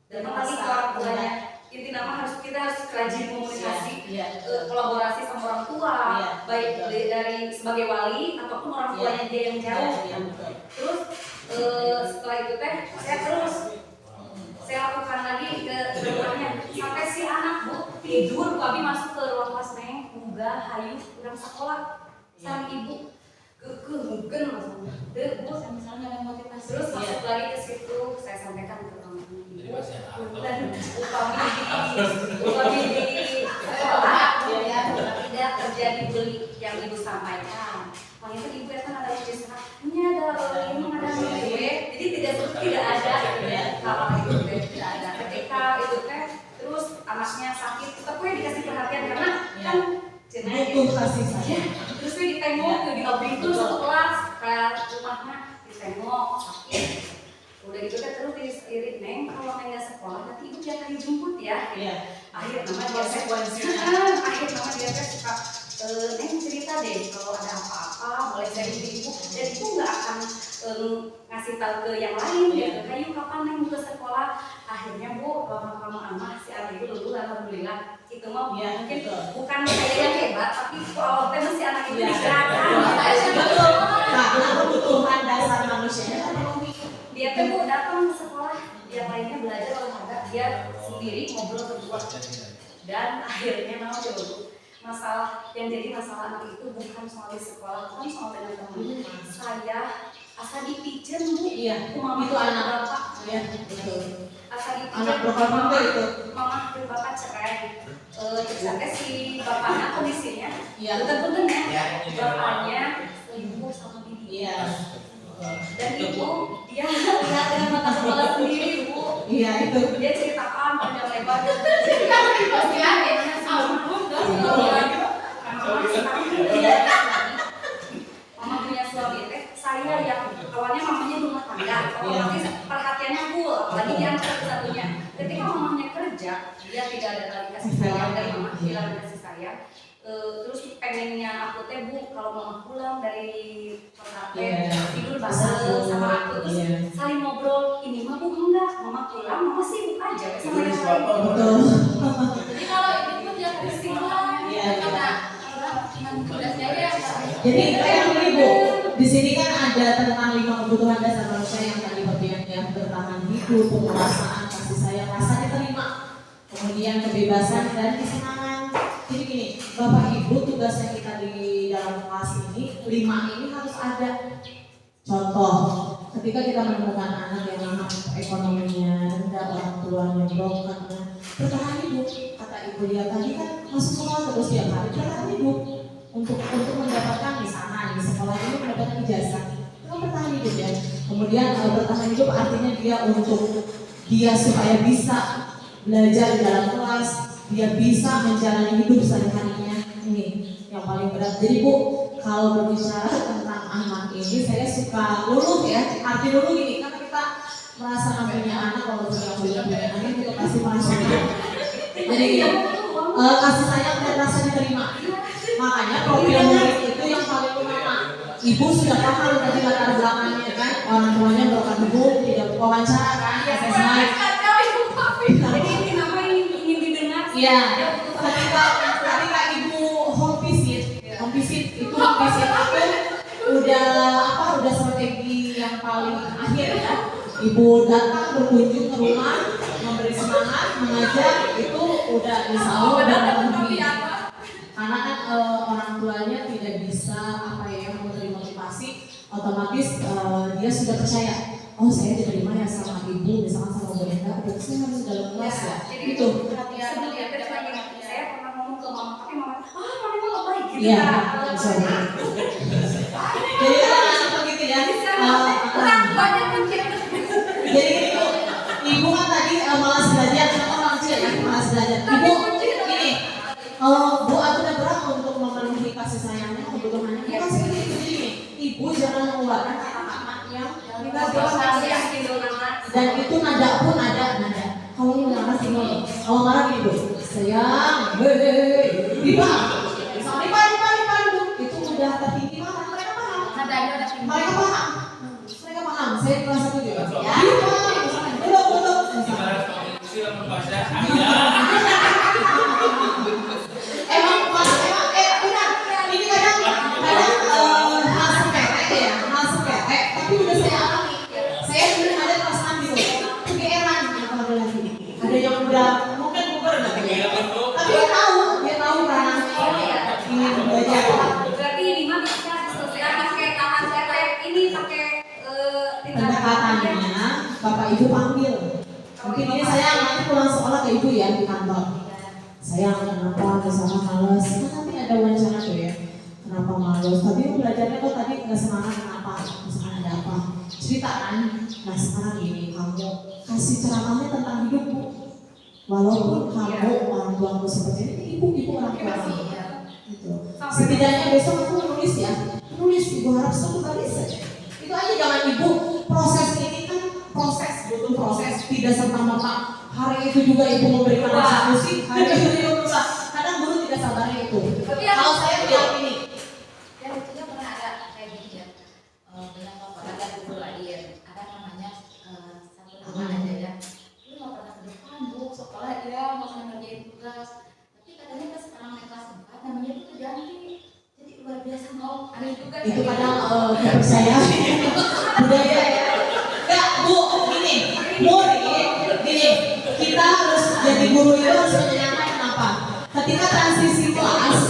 Dan apalagi orang tuanya. Inti nama kita harus rajin komunikasi, kolaborasi sama orang tua, baik dari sebagai wali ataupun orang tuanya dia yang jauh. Terus setelah itu teh saya lakukan lagi ke rumahnya sampai si anak Bu tidur, Babi masuk ke ruang kelas Neng, enggak hayu kurang sekolah sama ibu mungkin maksudnya Bu misalnya ada motivasi terus masuk lagi ke situ, saya sampaikan ke teman-teman dan upami di sekolah tidak terjadi beli yang ibu sampaikan. Kalau itu ibu kan ada tulisan, ini ada ini ada gue, jadi tidak ada gitu ya. Kalau itu tidak ada. Ketika itu terus anaknya sakit, tetap gue dikasih perhatian karena kan Butuh kasih sayang. terus gue ditengok tuh di lobby itu satu kelas ke rumahnya ditengok sakit. Udah gitu kan terus diirit neng kalau neng nggak sekolah nanti ibu tiap hari jemput ya. Iya. Akhir nama dia suka neng cerita deh kalau ada apa-apa boleh saya ibu dan itu nggak akan ngasih tahu ke yang lain gitu. Kayu kapan neng ke sekolah? Akhirnya bu kamu anak si adik itu lulus alhamdulillah. Itu mah mungkin bukan saya yang hebat tapi kalau masih anak itu digerakkan. Betul. Karena kebutuhan dasar manusianya kan Dia tuh bu datang ke sekolah, yang lainnya belajar olahraga, dia sendiri ngobrol berdua. Dan akhirnya mau coba masalah yang jadi masalah anak itu bukan soal di sekolah, bukan soal dengan teman. Saya asal dipijen bu, Iya, mama itu anak bapak. Iya, betul. Asal dipijen Anak berkorban itu. mama dan bapak cerai. Terus ada si bapaknya kondisinya, Iya. betul-betul ya, Iya. bapaknya selingkuh sama bibi. Iya. Dan ibu dia lihat dengan mata kepala sendiri bu. Iya itu. Dia ceritakan panjang lebar dan cerita pasti ada ampun mama punya suami teh saya yang awalnya mamanya rumah tangga otomatis perhatiannya full apalagi dia anak satu-satunya ketika mamanya kerja dia tidak ada lagi kasih sayang dan mama hilang kasih sayang. Terus pengennya aku teh bu kalau mama pulang dari perhatian tidur bareng sama aku terus saling ngobrol ini mah bu enggak mama pulang mama sibuk aja sama yang lain. Betul. Jadi kalau ini tuh dia kesimpulan karena tugasnya aja Jadi kayak gini bu, di sini kan ada tentang 5 kebutuhan dasar manusia yang tadi bagian yang bertahan hidup, penguasaan, kasih sayang, rasa diterima, kemudian kebebasan dan kesenangan. Jadi gini, Bapak Ibu tugasnya kita di dalam kelas ini 5 ini harus ada. Contoh, ketika kita menemukan anak yang ekonominya rendah, orang tuanya broken, bertahan hidup. Kata ibu dia tadi kan masuk sekolah terus tiap hari bertahan hidup untuk mendapatkan di sana di sekolah ini mendapatkan ijazah. Itu bertahan hidup ya. Kemudian bertahan hidup artinya dia untuk dia supaya bisa belajar di dalam kelas, dia bisa menjalani hidup sehari-harinya. Ini yang paling berat. Jadi bu, kalau berbicara tentang anak ini saya suka luluh ya. Arti luluh gini, kan kita merasa punya anak kalau punya anak itu pasti merasa. Jadi kasih sayang dan rasa diterima. Makanya profil murid itu yang paling utama. Ibu sudah paham tadi latar belakangnya kan, orang tuanya broken home, tidak wawancara kan, assessment. Jadi ini nama ingin didengar. Iya. Ketika ibu home visit itu udah strategi yang paling akhir ya. Ibu datang berkunjung ke rumah, memberi semangat, mengajar itu udah insya Allah udah memenuhi. Karena kan orang tuanya tidak bisa memberi motivasi, otomatis dia sudah percaya. Oh saya diterima ya sama ibu, misalkan sama Bu Enda, berarti saya harus dalam kelas ya. Jadi Itu. sebelumnya saya pernah ngomong ke mama, tapi mama, mama itu lebih baik gitu Iya, kan. Jadi anak begitu ya. Orang banyak pencet. Jadi gitu, ibu kan tadi malas belajar, sama orang kecil ya, malas belajar. Ibu gini, bu aku udah berat untuk memenuhi kasih sayangnya, kebutuhannya. Bukan seperti itu gini, ibu jangan mengeluarkan kata-kata yang dan itu nada pun ada nada. Kalau ini marah sih kalau marah gini bu, sayang, riba, bu, itu udah tertinggi marah. Mereka paham. Mereka paham. Saya kelas 1 juga. Ya. Belum. Emang benar. Ini kadang hal sepele, tapi udah saya alami. Saya dulu ada kelas 6 gitu, kegeeran apa lagi. Ada yang udah mungkin bubar tapi dia tahu karena ingin belajar. Berarti ini mah bisa selesai pakai tangan ini pakai Pendekatannya Bapak Ibu panggil. Mungkin ini pulang sekolah ke ibu ya di kantor. Sayang, kenapa misalnya males? Kan nanti ada wawancara tuh ya. Kenapa males? Tapi belajarnya kok tadi nggak semangat, kenapa? Misalkan ada apa? Cerita kan? Nah sekarang gini, kamu kasih ceramahnya tentang hidup bu. Walaupun kamu orang tuamu seperti ini, ibu orang tua kamu. Gitu. Setidaknya besok aku nulis ya, nulis ibu harap satu kali saja. Itu aja, jangan ibu proses ini kan proses, butuh proses, tidak serta-merta hari itu juga ibu memberikan eksekusi, hari itu juga susah. Kadang guru tidak sabarnya itu. Kalau saya bilang ini, ya lucunya pernah ada kayak gini ya, dengan bapak ada guru lagi ya, ada namanya satu nama aja ya, lu nggak pernah ke depan bu, sekolah dia mau ngerjain tugas, tapi katanya pas sekarang naik kelas 4 namanya itu ganti, jadi luar biasa mau aneh juga. itu kadang tidak percaya budaya ya. Enggak bu, gini, gini, kita harus jadi guru itu harus menyenangkan. Kenapa? Ketika transisi kelas,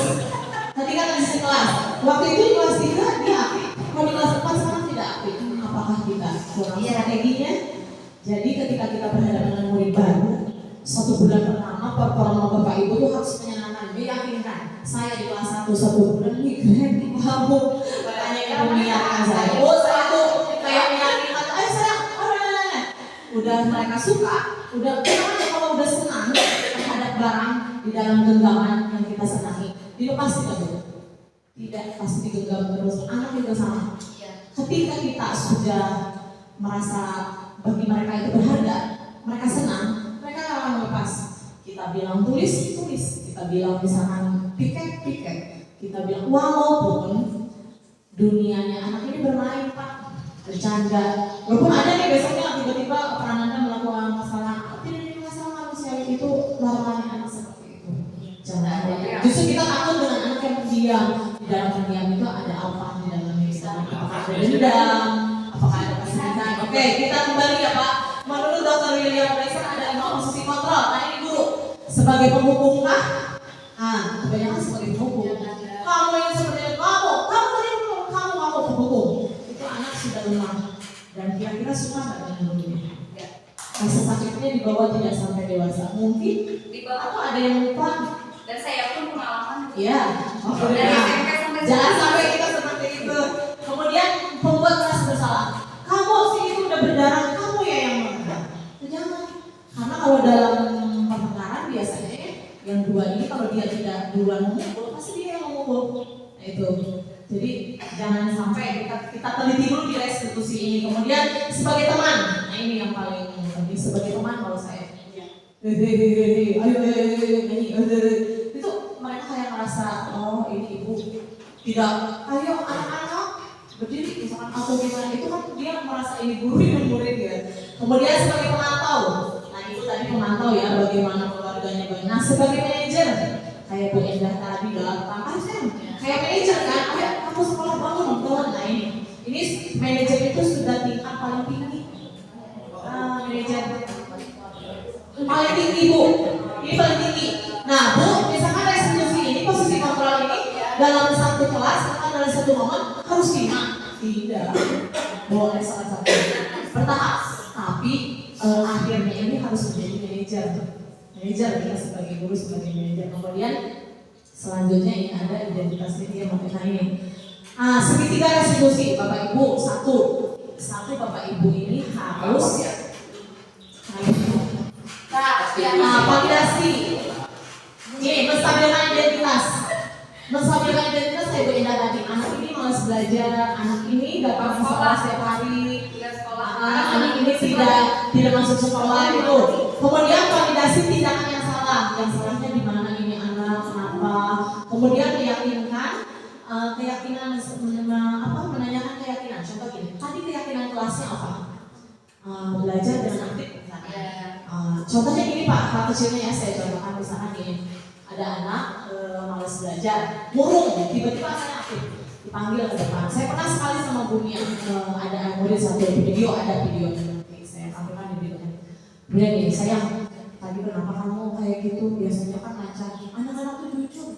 waktu itu di kelas 3 dia aktif, kalau di kelas 4 sekarang tidak aktif. Apakah kita kurang strateginya? Jadi ketika kita berhadapan dengan murid baru, 1 bulan pertama performa bapak ibu itu harus menyenangkan, meyakinkan. Saya di kelas 1 1 bulan nih keren nih kamu, katanya ibu mengingatkan saya. Oh saya tuh kayak meyakinkan, ayo sayang, udah mereka suka, udah kalau udah senang terhadap barang di dalam genggaman yang kita senangi, dilepas tidak bu? Tidak, pasti digenggam terus. Anak juga sama. Ketika kita sudah merasa bagi mereka itu berharga, mereka senang, mereka nggak akan melepas. Kita bilang tulis, kita bilang misalkan piket, kita bilang walaupun dunianya anak ini bermain pak, bercanda, walaupun ada nih besoknya tiba-tiba peranannya melakukan masalah, tidak ada masalah manusiawi itu larangannya anak seperti itu. Jangan. Justru kita takut dengan anak yang pendiam. Di dalam pendiam itu ada apa di dalamnya? Misalnya apakah ada dendam, apakah ada kesedihan? Oke, kita kembali ya Pak. Menurut Dr. William Blaser ada 5 posisi kontrol. Nah ini guru sebagai penghukum kah? Kebanyakan sebagai penghukum. Kamu ini seperti kamu penghukum. Itu anak sudah lemah dan kira-kira suka nggak dengan gurunya? Rasa sakitnya dibawa tidak sampai dewasa. Mungkin atau ada yang lupa. Dan saya pun pengalaman. Iya. Dari SMP sampai Jangan sampai kita seperti itu. Kemudian pembuat merasa bersalah. Kamu sih itu udah berdarah, kamu ya yang menang. Jangan. Karena kalau dalam pertengkaran biasanya yang dua ini kalau dia tidak duluan memukul, pasti dia yang memukul. Nah, itu. Jadi jangan sampai kita teliti dulu di restitusi ini. Kemudian sebagai teman, nah ini yang paling penting sebagai teman kalau saya. Itu mereka kayak merasa oh ini ibu tidak, ayo anak-anak berdiri misalkan atau gimana, itu kan dia merasa ini guru dan murid ya. Kemudian sebagai pemantau, nah itu tadi pemantau ya bagaimana keluarganya. Nah sebagai manajer kayak Bu Endah tadi gampang kayak manajer kan, ayo kamu sekolah bangun teman. Nah ini manajer itu sudah tingkat paling tinggi. Manajer paling tinggi bu, ini paling tinggi. Nah bu, misalkan restitusi ini posisi kontrol ini dalam satu kelas, dalam satu momen harus 5, tidak boleh salah satu bertahap, tapi akhirnya ini harus menjadi manajer kita sebagai guru sebagai manajer. Kemudian selanjutnya ini ada identitas dia mengenai ini. Segitiga restitusi bapak ibu satu bapak ibu ini harus validasi. Ini menstabilkan identitas saya Bu Indah tadi. Anak ini malas belajar, anak ini datang ke sekolah setiap hari, anak ini tidak masuk sekolah itu. Kemudian validasi tindakan yang salah, salahnya di mana ini anak, kenapa. Kemudian menanyakan keyakinan. Contoh gini, tadi keyakinan kelasnya apa? Belajar dengan aktif. Contohnya gini Pak, hal kecilnya ya saya contohkan misalkan gini, ada anak malas belajar, murung, tiba-tiba saya aktif, dipanggil ke depan. Saya pernah sekali sama Bumi yang ada murid satu video, nanti saya tampilkan di videonya. Kemudian gini, sayang, tadi kenapa kamu kayak gitu? Biasanya kan lancar, anak-anak tuh jujur.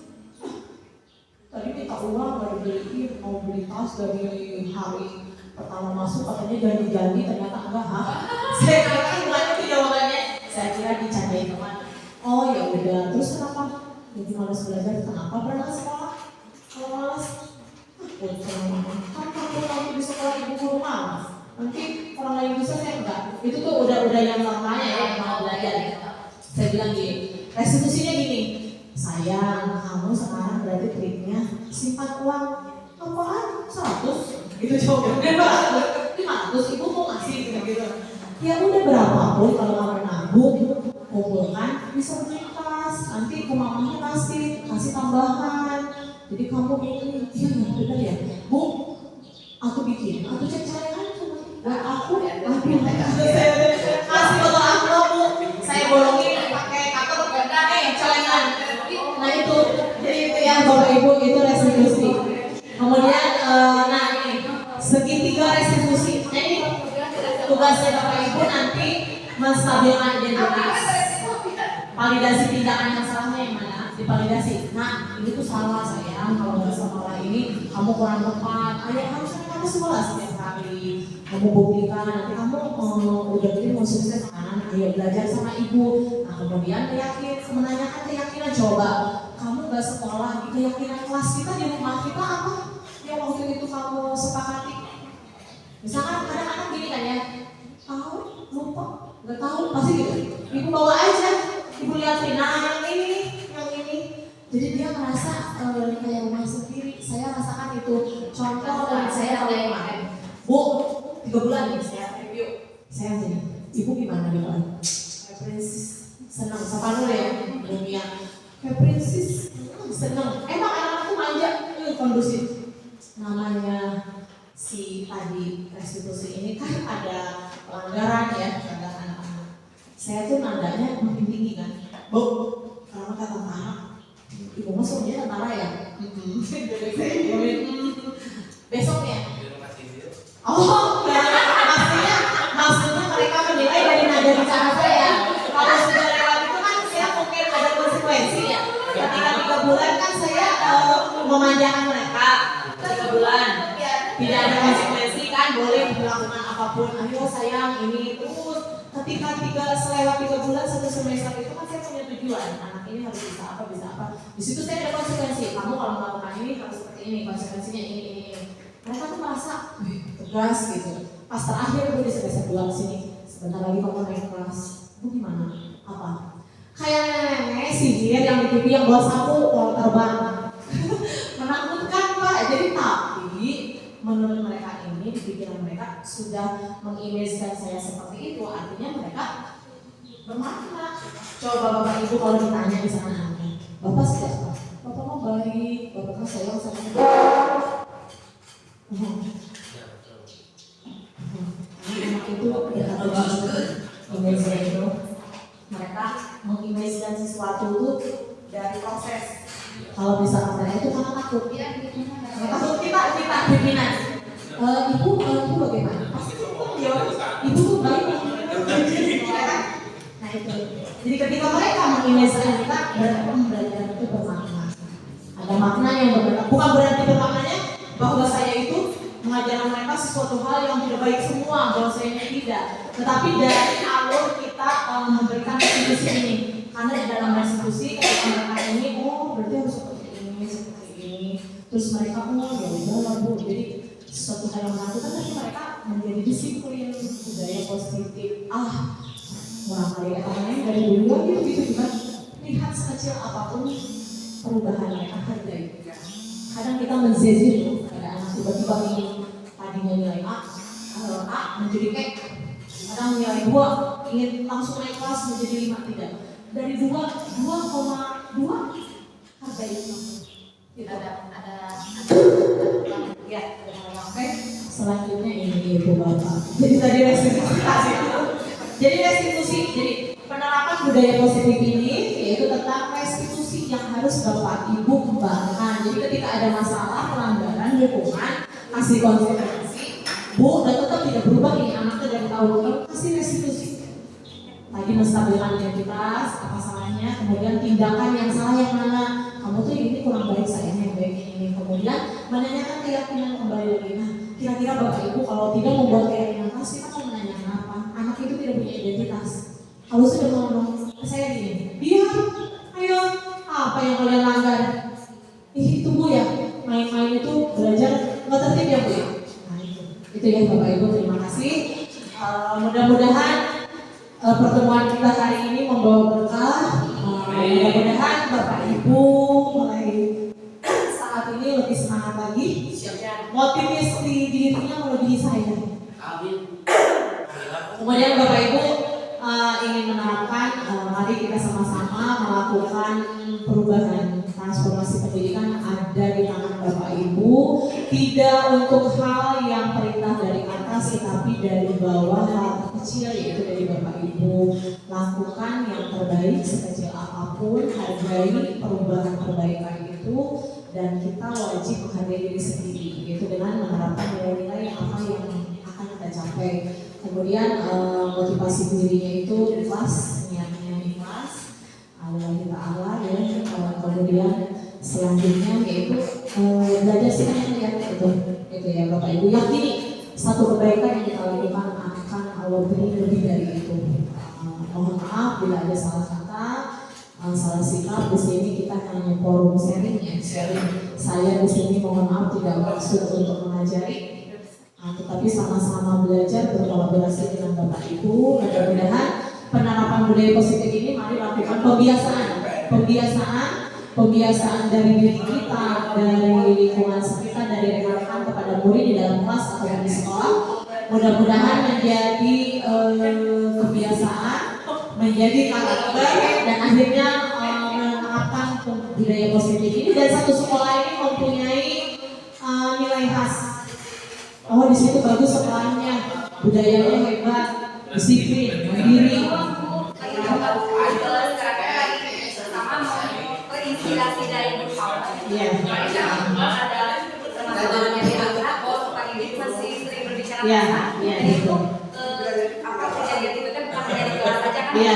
Tadi minta uang dari beli, mau beli tas dari hari pertama masuk katanya janji-janji, ternyata enggak. Saya kira itu jawabannya. Saya kira dicandain Oh ya udah, terus kenapa? Jadi malas belajar, kenapa berangkat sekolah? Kalau malas, kan kamu di sekolah ibu guru malas. Nanti orang lain bisa saya enggak. Itu tuh udah yang normalnya ya, yang mau belajar. Saya bilang gini, restitusinya gini. Sayang, kamu sekarang berarti triknya simpan uang. Apaan? 100? Itu jawabannya bagus. 500, ibu mau ngasih gitu. Ya udah berapapun kalau kamu nabung, kumpulkan bisa beli tas. Nanti ke mamanya kasih tambahan. Jadi kamu ini, iya benar ya, Bu. Aku bikin, aku cek cadangan cuma buat aku. Aduh, kasih foto aku Bu. Saya bolongin pakai kartu cadangan. Nah itu, jadi itu ya Bapak Ibu itu restitusi. Kemudian, nah ini segitiga restitusi. Nah ini tugasnya Bapak Ibu nanti menstabilkan identitas. Validasi tindakan yang salahnya yang mana? Divalidasi. Nah ini tuh salah sayang, kalau nggak sekolah ini kamu kurang tepat. Ayo harusnya kamu sekolah setiap hari. Kamu buktikan nanti kamu udah gini mau sukses kan? Ayo belajar sama ibu. Nah kemudian menanyakan keyakinan. Coba kamu nggak sekolah, keyakinan kelas kita di rumah kita apa? Yang waktu itu kamu sepakati. Misalkan kadang-kadang gini kan ya, tahu lupa, nggak tahu pasti gitu. Ibu bawa aja, ibu lihatin, nah yang ini. Jadi dia merasa kayak rumah sendiri. Saya rasakan itu. Contoh dari saya tahun kemarin, Bu, 3 bulan nih saya review. Saya jadi, ibu gimana nih Pak? Kayak princess, senang. Sapa dulu ya, dunia. Kayak princess, senang. Emang anak-anakku manja, kondusif. Namanya si tadi restitusi ini kan ada pelanggaran ya terhadap anak-anak. Saya tuh nandanya makin tinggi kan, Bu. Kalau kata anak, ibu masuknya tentara ya. Besoknya. Oh, maksudnya mereka menilai dari nada bicara saya. Kalau sudah lewat itu kan saya mungkin ada konsekuensi ya. Ketika 3 bulan kan saya memanjakan mereka 3 bulan. Tidak ada konsekuensi kan, boleh melakukan apapun. Ayo sayang ini terus. Ketika selewat 3 bulan 1 semester itu kan saya punya tujuan. Anak ini harus bisa apa. Di situ saya ada konsekuensi. Kamu kalau melakukan ini harus seperti ini. Konsekuensinya ini. Mereka tuh merasa tegas gitu. Pas terakhir gue di semester 2 sini. Sebentar lagi kamu naik kelas. Bu gimana? Apa? Kayak nenek sihir yang di TV yang bawa sapu kalau terbang. Menakutkan Pak. Jadi tapi menurut mereka ini, di pikiran mereka sudah mengimajikan saya seperti itu. Artinya mereka bermakna. Coba Bapak Ibu kalau ditanya di sana, Bapak siapa? Bapak mau baik, Bapak kan sayang sama saya. Anak itu berkata jujur, imajinasi itu. Mereka mengimajinkan sesuatu itu dari proses. Kalau misalkan mereka itu karena takut, takut kita pimpinan. Ibu bagaimana? Pasti ibu tuh baik. Nah itu. Jadi ketika mereka mengimajinkan kita, belajar itu bermakna. Ada makna yang berbeda. Bukan berarti bermaknanya bahwa saya itu mengajarkan mereka sesuatu hal yang tidak baik semua, bahwasanya tidak. Tetapi dari alur kita memberikan restitusi ini. Karena di dalam restitusi ketika mereka ini, berarti harus seperti ini. Terus mereka ya udah Bu. Jadi sesuatu hal yang menakutkan tapi mereka menjadi disiplin, budaya positif. Murah kali katanya dari dulu gitu kan. Lihat sekecil apapun perubahan mereka hargai. Kadang kita menzezir pada anak tiba-tiba ini tadinya nilai A menjadi E. Kadang nilai 2 ingin langsung naik kelas menjadi 5 tidak. Dari 2,2 hargai itu. Ada Ya, oke. Selanjutnya ini Ibu Bapak. Jadi tadi restitusi. Jadi penerapan budaya positif ini yaitu tentang restitusi yang harus Bapak Ibu kembangkan. Jadi ketika ada masalah pelanggaran hukuman, kasih konsekuensi. Bu, dan tetap tidak berubah ini anaknya dari tahun lalu kasih restitusi. Tadi menstabilkan identitas, apa salahnya, kemudian tindakan yang salah yang mana. Kamu tuh ini kurang baik, saya yang baik ini. Kemudian menanyakan keyakinan kembali lagi. Nah, kira-kira Bapak Ibu kalau tidak membuat keyakinan, pasti kita mau menanyakan apa? Anak itu tidak punya identitas. Kalau sudah ngomong saya gini, diam, ayo, apa yang kalian langgar? Itu Bu ya, main-main itu belajar nggak tertib ya Bu ya? Nah itu ya Bapak Ibu, terima kasih. Mudah-mudahan pertemuan kita hari ini membawa berkah. Mudah-mudahan Bapak Ibu mulai saat ini lebih semangat lagi, motivasi dirinya melebihi saya. Amin. Kemudian Bapak Ibu ingin menerapkan, mari kita sama-sama melakukan perubahan transformasi pendidikan ada di tangan Bapak Ibu, tidak untuk hal yang perintah dari atas tetapi dari bawah, hal kecil yaitu dari Bapak Ibu. Lakukan yang terbaik sekecil apapun, hargai perubahan-perbaikan itu, dan kita wajib menghargai diri sendiri yaitu dengan menerapkan nilai-nilai apa yang akan kita capai. Kemudian motivasi dirinya itu ikhlas, niatnya ikhlas, Allah Ta'ala ya. Kemudian selanjutnya yaitu belajar sikap melihat itu ya Bapak Ibu, yakini satu kebaikan yang kita lakukan akan Allah beri lebih dari itu. Mohon maaf bila ada salah kata, salah sikap. Di sini kita hanya forum sharing ya, sharing. Saya di sini mohon maaf tidak maksud untuk mengajari, tetapi sama-sama belajar berkolaborasi dengan Bapak Ibu. Mudah-mudahan penerapan budaya positif ini mari lakukan pembiasaan dari diri kita, dari lingkungan sekitar, dari rekan-rekan kepada murid di dalam kelas atau di sekolah. Mudah-mudahan menjadi kebiasaan, menjadi karakter, dan akhirnya menerapkan budaya positif ini. Dan satu sekolah ini mempunyai nilai khas. Oh di situ bagus sekolahnya, budayanya hebat, disiplin, mandiri. Inspirasi dari Bu Paula. Iya. Ada teman-teman yang diangkat, Pak Idit masih sering berbicara. Iya, iya itu. Apa kejadian itu kan bukan hanya di kelas saja kan? Iya.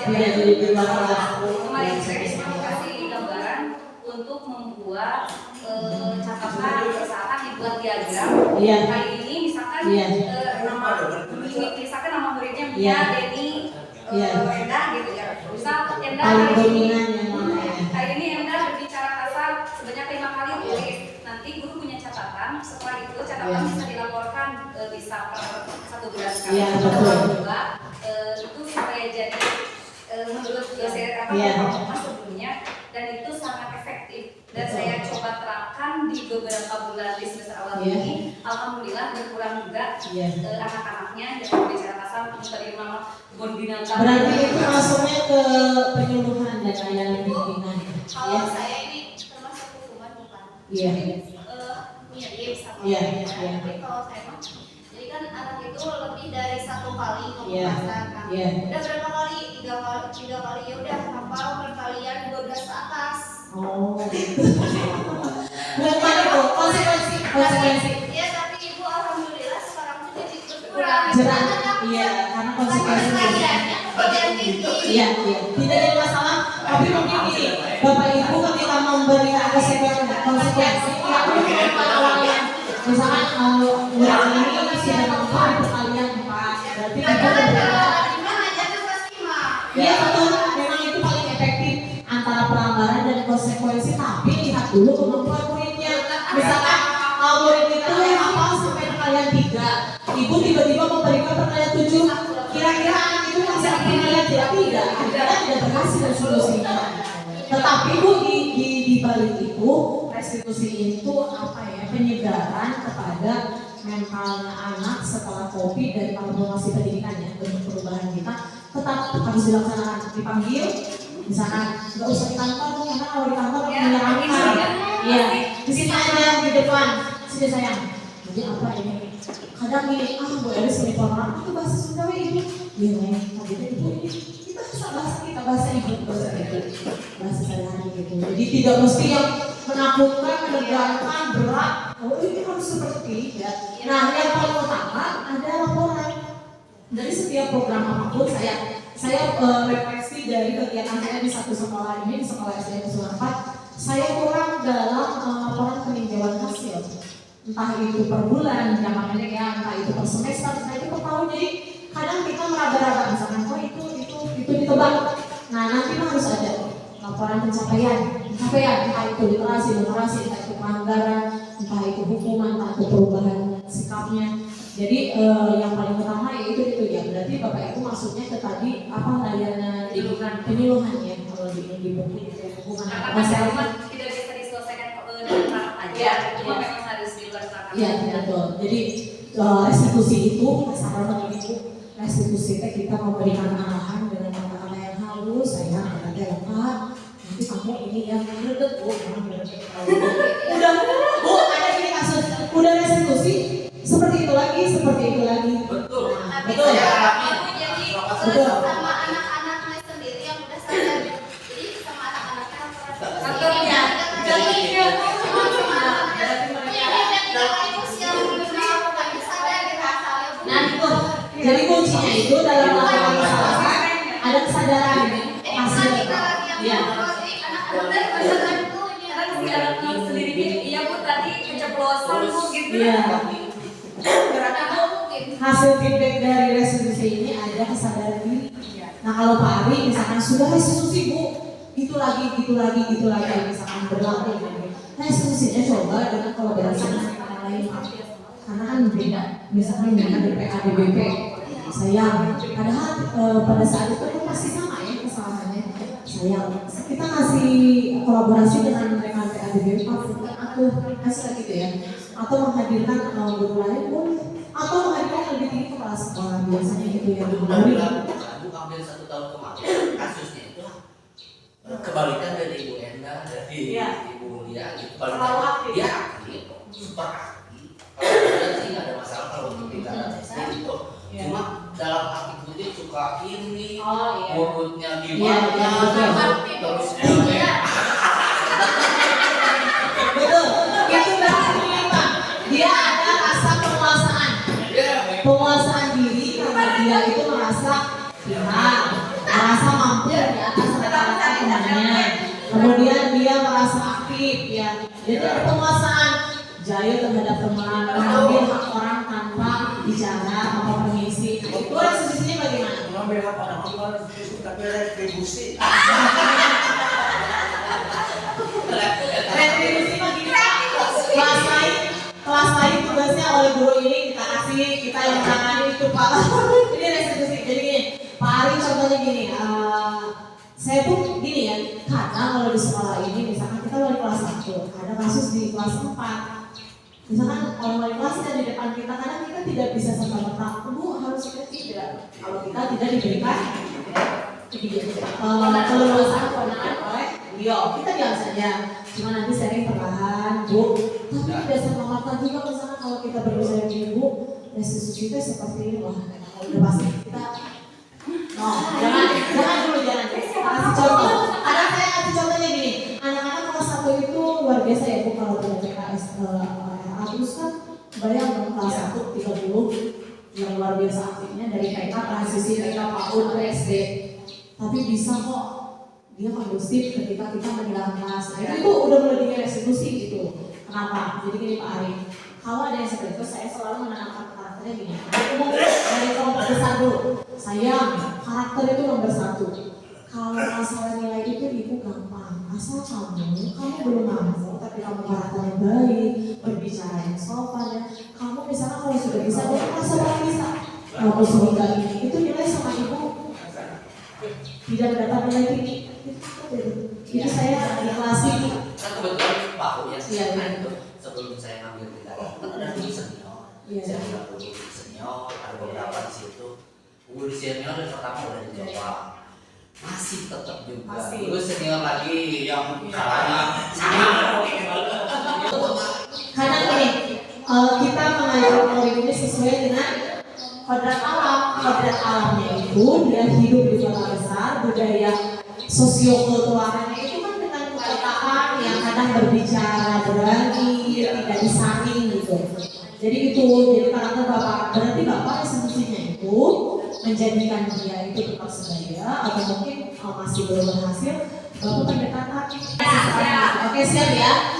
Iya, Jadi di luar kelas. Kemarin saya kasih gambaran untuk membuat catatan misalkan dibuat diagram. Iya. Kali ini misalkan misalkan nama muridnya Mia, Denny, Enda gitu ya. Misal Enda Paling dominan yang mana ya? hari ini Enda berbicara kasar sebanyak 5 kali tulis. Nanti guru punya catatan. Setelah itu catatan bisa dilaporkan bisa per 1 bulan sekali. Iya betul. Itu supaya jadi menurut dosen sebelumnya, dan itu sangat efektif dan saya coba terapkan di beberapa bulan di semester awal ini. Alhamdulillah berkurang juga anak-anaknya yang berbicara kasar tadi nama kebun binatang. Berarti itu masuknya ke penyuluhan dan layanan bimbingan. Kalau saya ini termasuk hukuman bukan? Iya. Mirip sama Iya. tapi kalau saya mah, jadi kan anak itu lebih dari 1 kali ngomong kasar kan. Udah berapa kali? 3 kali ya udah hafal perkalian 12 ke atas. Oh gitu. Bukan itu konsekuensi. Iya tapi ibu alhamdulillah sekarang tuh jadi berkurang. Jerat. Iya karena konsekuensi. Iya. Tidak ada masalah. Tapi mungkin gini, Bapak Ibu ketika memberikan konsekuensi, tidak perlu awalnya. Misalkan bulan ini sudah melakukan perkalian 4, berarti kita memberikan. Iya betul, memang itu paling efektif antara pelanggaran dan konsekuensi. Tapi lihat dulu kemampuan muridnya. Misalkan murid itu hafal sampai perkalian 3, ibu tiba-tiba memberikan perkalian 7, kira-kira anak itu masih perkalian tidak? Akhirnya tidak berhasil solusinya. Tetapi Bu di balik itu restitusi itu apa ya, penyegaran kepada mentalnya anak setelah COVID dan transformasi pendidikannya. Bentuk perubahan kita tetap harus dilaksanakan. Dipanggil misalkan nggak usah di kantor karena kalau di kantor menyeramkan. Iya, di sini aja di depan. Sini sayang. Jadi apa ini? Kadang gini, Bu Elis ini orang itu bahasa Sunda ibu. Iya, tapi ibu ini kita bahasa ibu bahasa sehari-hari gitu. Jadi tidak mesti yang menakutkan, menegangkan, berat. Oh ini harus seperti ini ya. Nah yang paling utama ada laporan dari setiap program apapun. Saya refleksi dari kegiatan saya di satu sekolah ini, di sekolah SD Negeri 4. Saya kurang dalam laporan peninjauan hasil. Entah itu per bulan, makanya ya, entah itu per semester, entah itu per tahun. Jadi kadang kita meraba-raba misalkan, oh itu ditebak. harus ada laporan pencapaian, entah itu literasi, entah itu pelanggaran, entah itu hukuman, entah itu perubahan sikapnya. Jadi yang paling utama yaitu itu ya, berarti Bapak Ibu maksudnya ke tadi apa layanan penyuluhan ya, kalau di buku itu ya, hukuman Karena apa kan tidak bisa diselesaikan dengan tangkap aja, cuma memang harus dilaksanakan. Iya betul. Jadi restitusi itu sama Ibu, restitusi kita memberikan arahan dengan kata-kata yang halus, saya kata lengkap. Nanti kamu ini yang menurut Bu, udah Bu ada ini kasus, udah restitusi seperti itu lagi. Betul. Nah, Tapi betul ya. jadi Betul. sama anak-anaknya sendiri yang udah sadar. Jadi sama anak-anaknya Kantornya. Nah itu, jadi kuncinya itu dalam melakukan kesalahan ada kesadaran hasil. Iya. Kan si anak sendiri gini, iya Bu tadi keceplosan Bu gitu. Iya. Mungkin. Hasil feedback dari restitusi ini ada kesadaran diri. Nah kalau Pak Ari misalkan sudah restitusi Bu, itu lagi misalkan berlaku. Restitusinya coba dengan kolaborasi dengan yang lain Pak. Karena kan beda, misalkan dengan DPA, DBP, sayang. Padahal pada saat itu kan pasti sama ya kesalahannya. Sayang. Kita ngasih kolaborasi dengan DPA, DBP, Pak, atau hasil gitu ya. Atau menghadirkan guru lain pun, atau menghadirkan lebih tinggi kepala sekolah biasanya gitu ya. Bu ambil 1 tahun kemarin kasusnya itu kebalikan dari Ibu Enda, dari Ibu Lia gitu. Terlalu aktif. Dia aktif, super aktif. Kalau dia sih nggak ada masalah kalau untuk bicara itu. Cuma dalam aktif itu suka ini, mulutnya gimana, terus Betul, itu berarti Pak. Dia ada rasa penguasaan diri karena dia itu merasa pihak, merasa mampu di atas rata-rata temannya. Kemudian dia merasa aktif ya. Jadi ada penguasaan jaya terhadap teman, mengambil hak orang tanpa bicara atau permisi. Itu restitusinya bagaimana? Mengambil hak orang tapi retribusi. Retribusi begini Pak. Kelas lain tugasnya oleh guru ini kita kasih, kita yang tangani itu Pak. Ini restitusi. Jadi gini, Pak Ari contohnya gini. Saya pun gini ya, kadang kalau di sekolah ini misalkan kita wali kelas 1, ada kasus di kelas 4. Misalkan kalau wali kelasnya di depan kita, kadang kita tidak bisa serta-merta, Bu harus tidak. Kalau kita tidak diberikan keleluasan kewenangan oleh beliau, kita diam saja. Cuma nanti sering perlahan, Bu. Tapi tidak serta-merta juga misalkan kalau kita berbicara dengan Bu, restitusi itu seperti ini loh. Udah pasti kita jangan dulu. Kasih contoh. Saya kasih contohnya gini. Anak-anak kelas 1 itu luar biasa ya Bu kalau punya PKS terus kan bayang dong kelas 1 30 yang luar biasa aktifnya dari TK transisi TK PAUD ke SD. Tapi bisa kok dia kondusif ketika kita meninggalkan kelas. Nah, itu udah mulai restitusi gitu. Kenapa? Jadi gini Pak Ari, kalau ada yang seperti itu saya selalu menanamkan karakternya gini. Dari kelompok besar dulu. Sayang, karakter itu nomor 1. Kalau masalah nilai itu gampang. Asal kamu belum mampu, tapi kamu karakternya baik, berbicara yang sopan ya. Kamu misalnya kalau sudah bisa, masa paling bisa. Kalau sehingga ini, itu nilai sama ibu tidak mendapat nilai tinggi. Jadi saya di kelas ini. Kan kebetulan Pak Bu ya, Iya. sebelum saya ngambil kita, kan ada guru senior. Iya. Saya bilang guru senior, ada beberapa di situ. Guru senior yang pertama udah dijawab. Masih tetap juga. Guru senior lagi yang kalahnya Karena ini kita mengajar murid ini sesuai dengan kodrat alam. Kodrat alamnya itu dia hidup di kota besar, budaya sosiokulturalnya itu kan dengan kekotaan yang kadang berbicara berani, tidak disaring gitu. Jadi itu, jadi karakter Bapak, berarti Bapak restitusinya itu menjadikan dia itu tetap sebaya atau mungkin masih belum berhasil, Bapak pendekatan. Oke siap ya.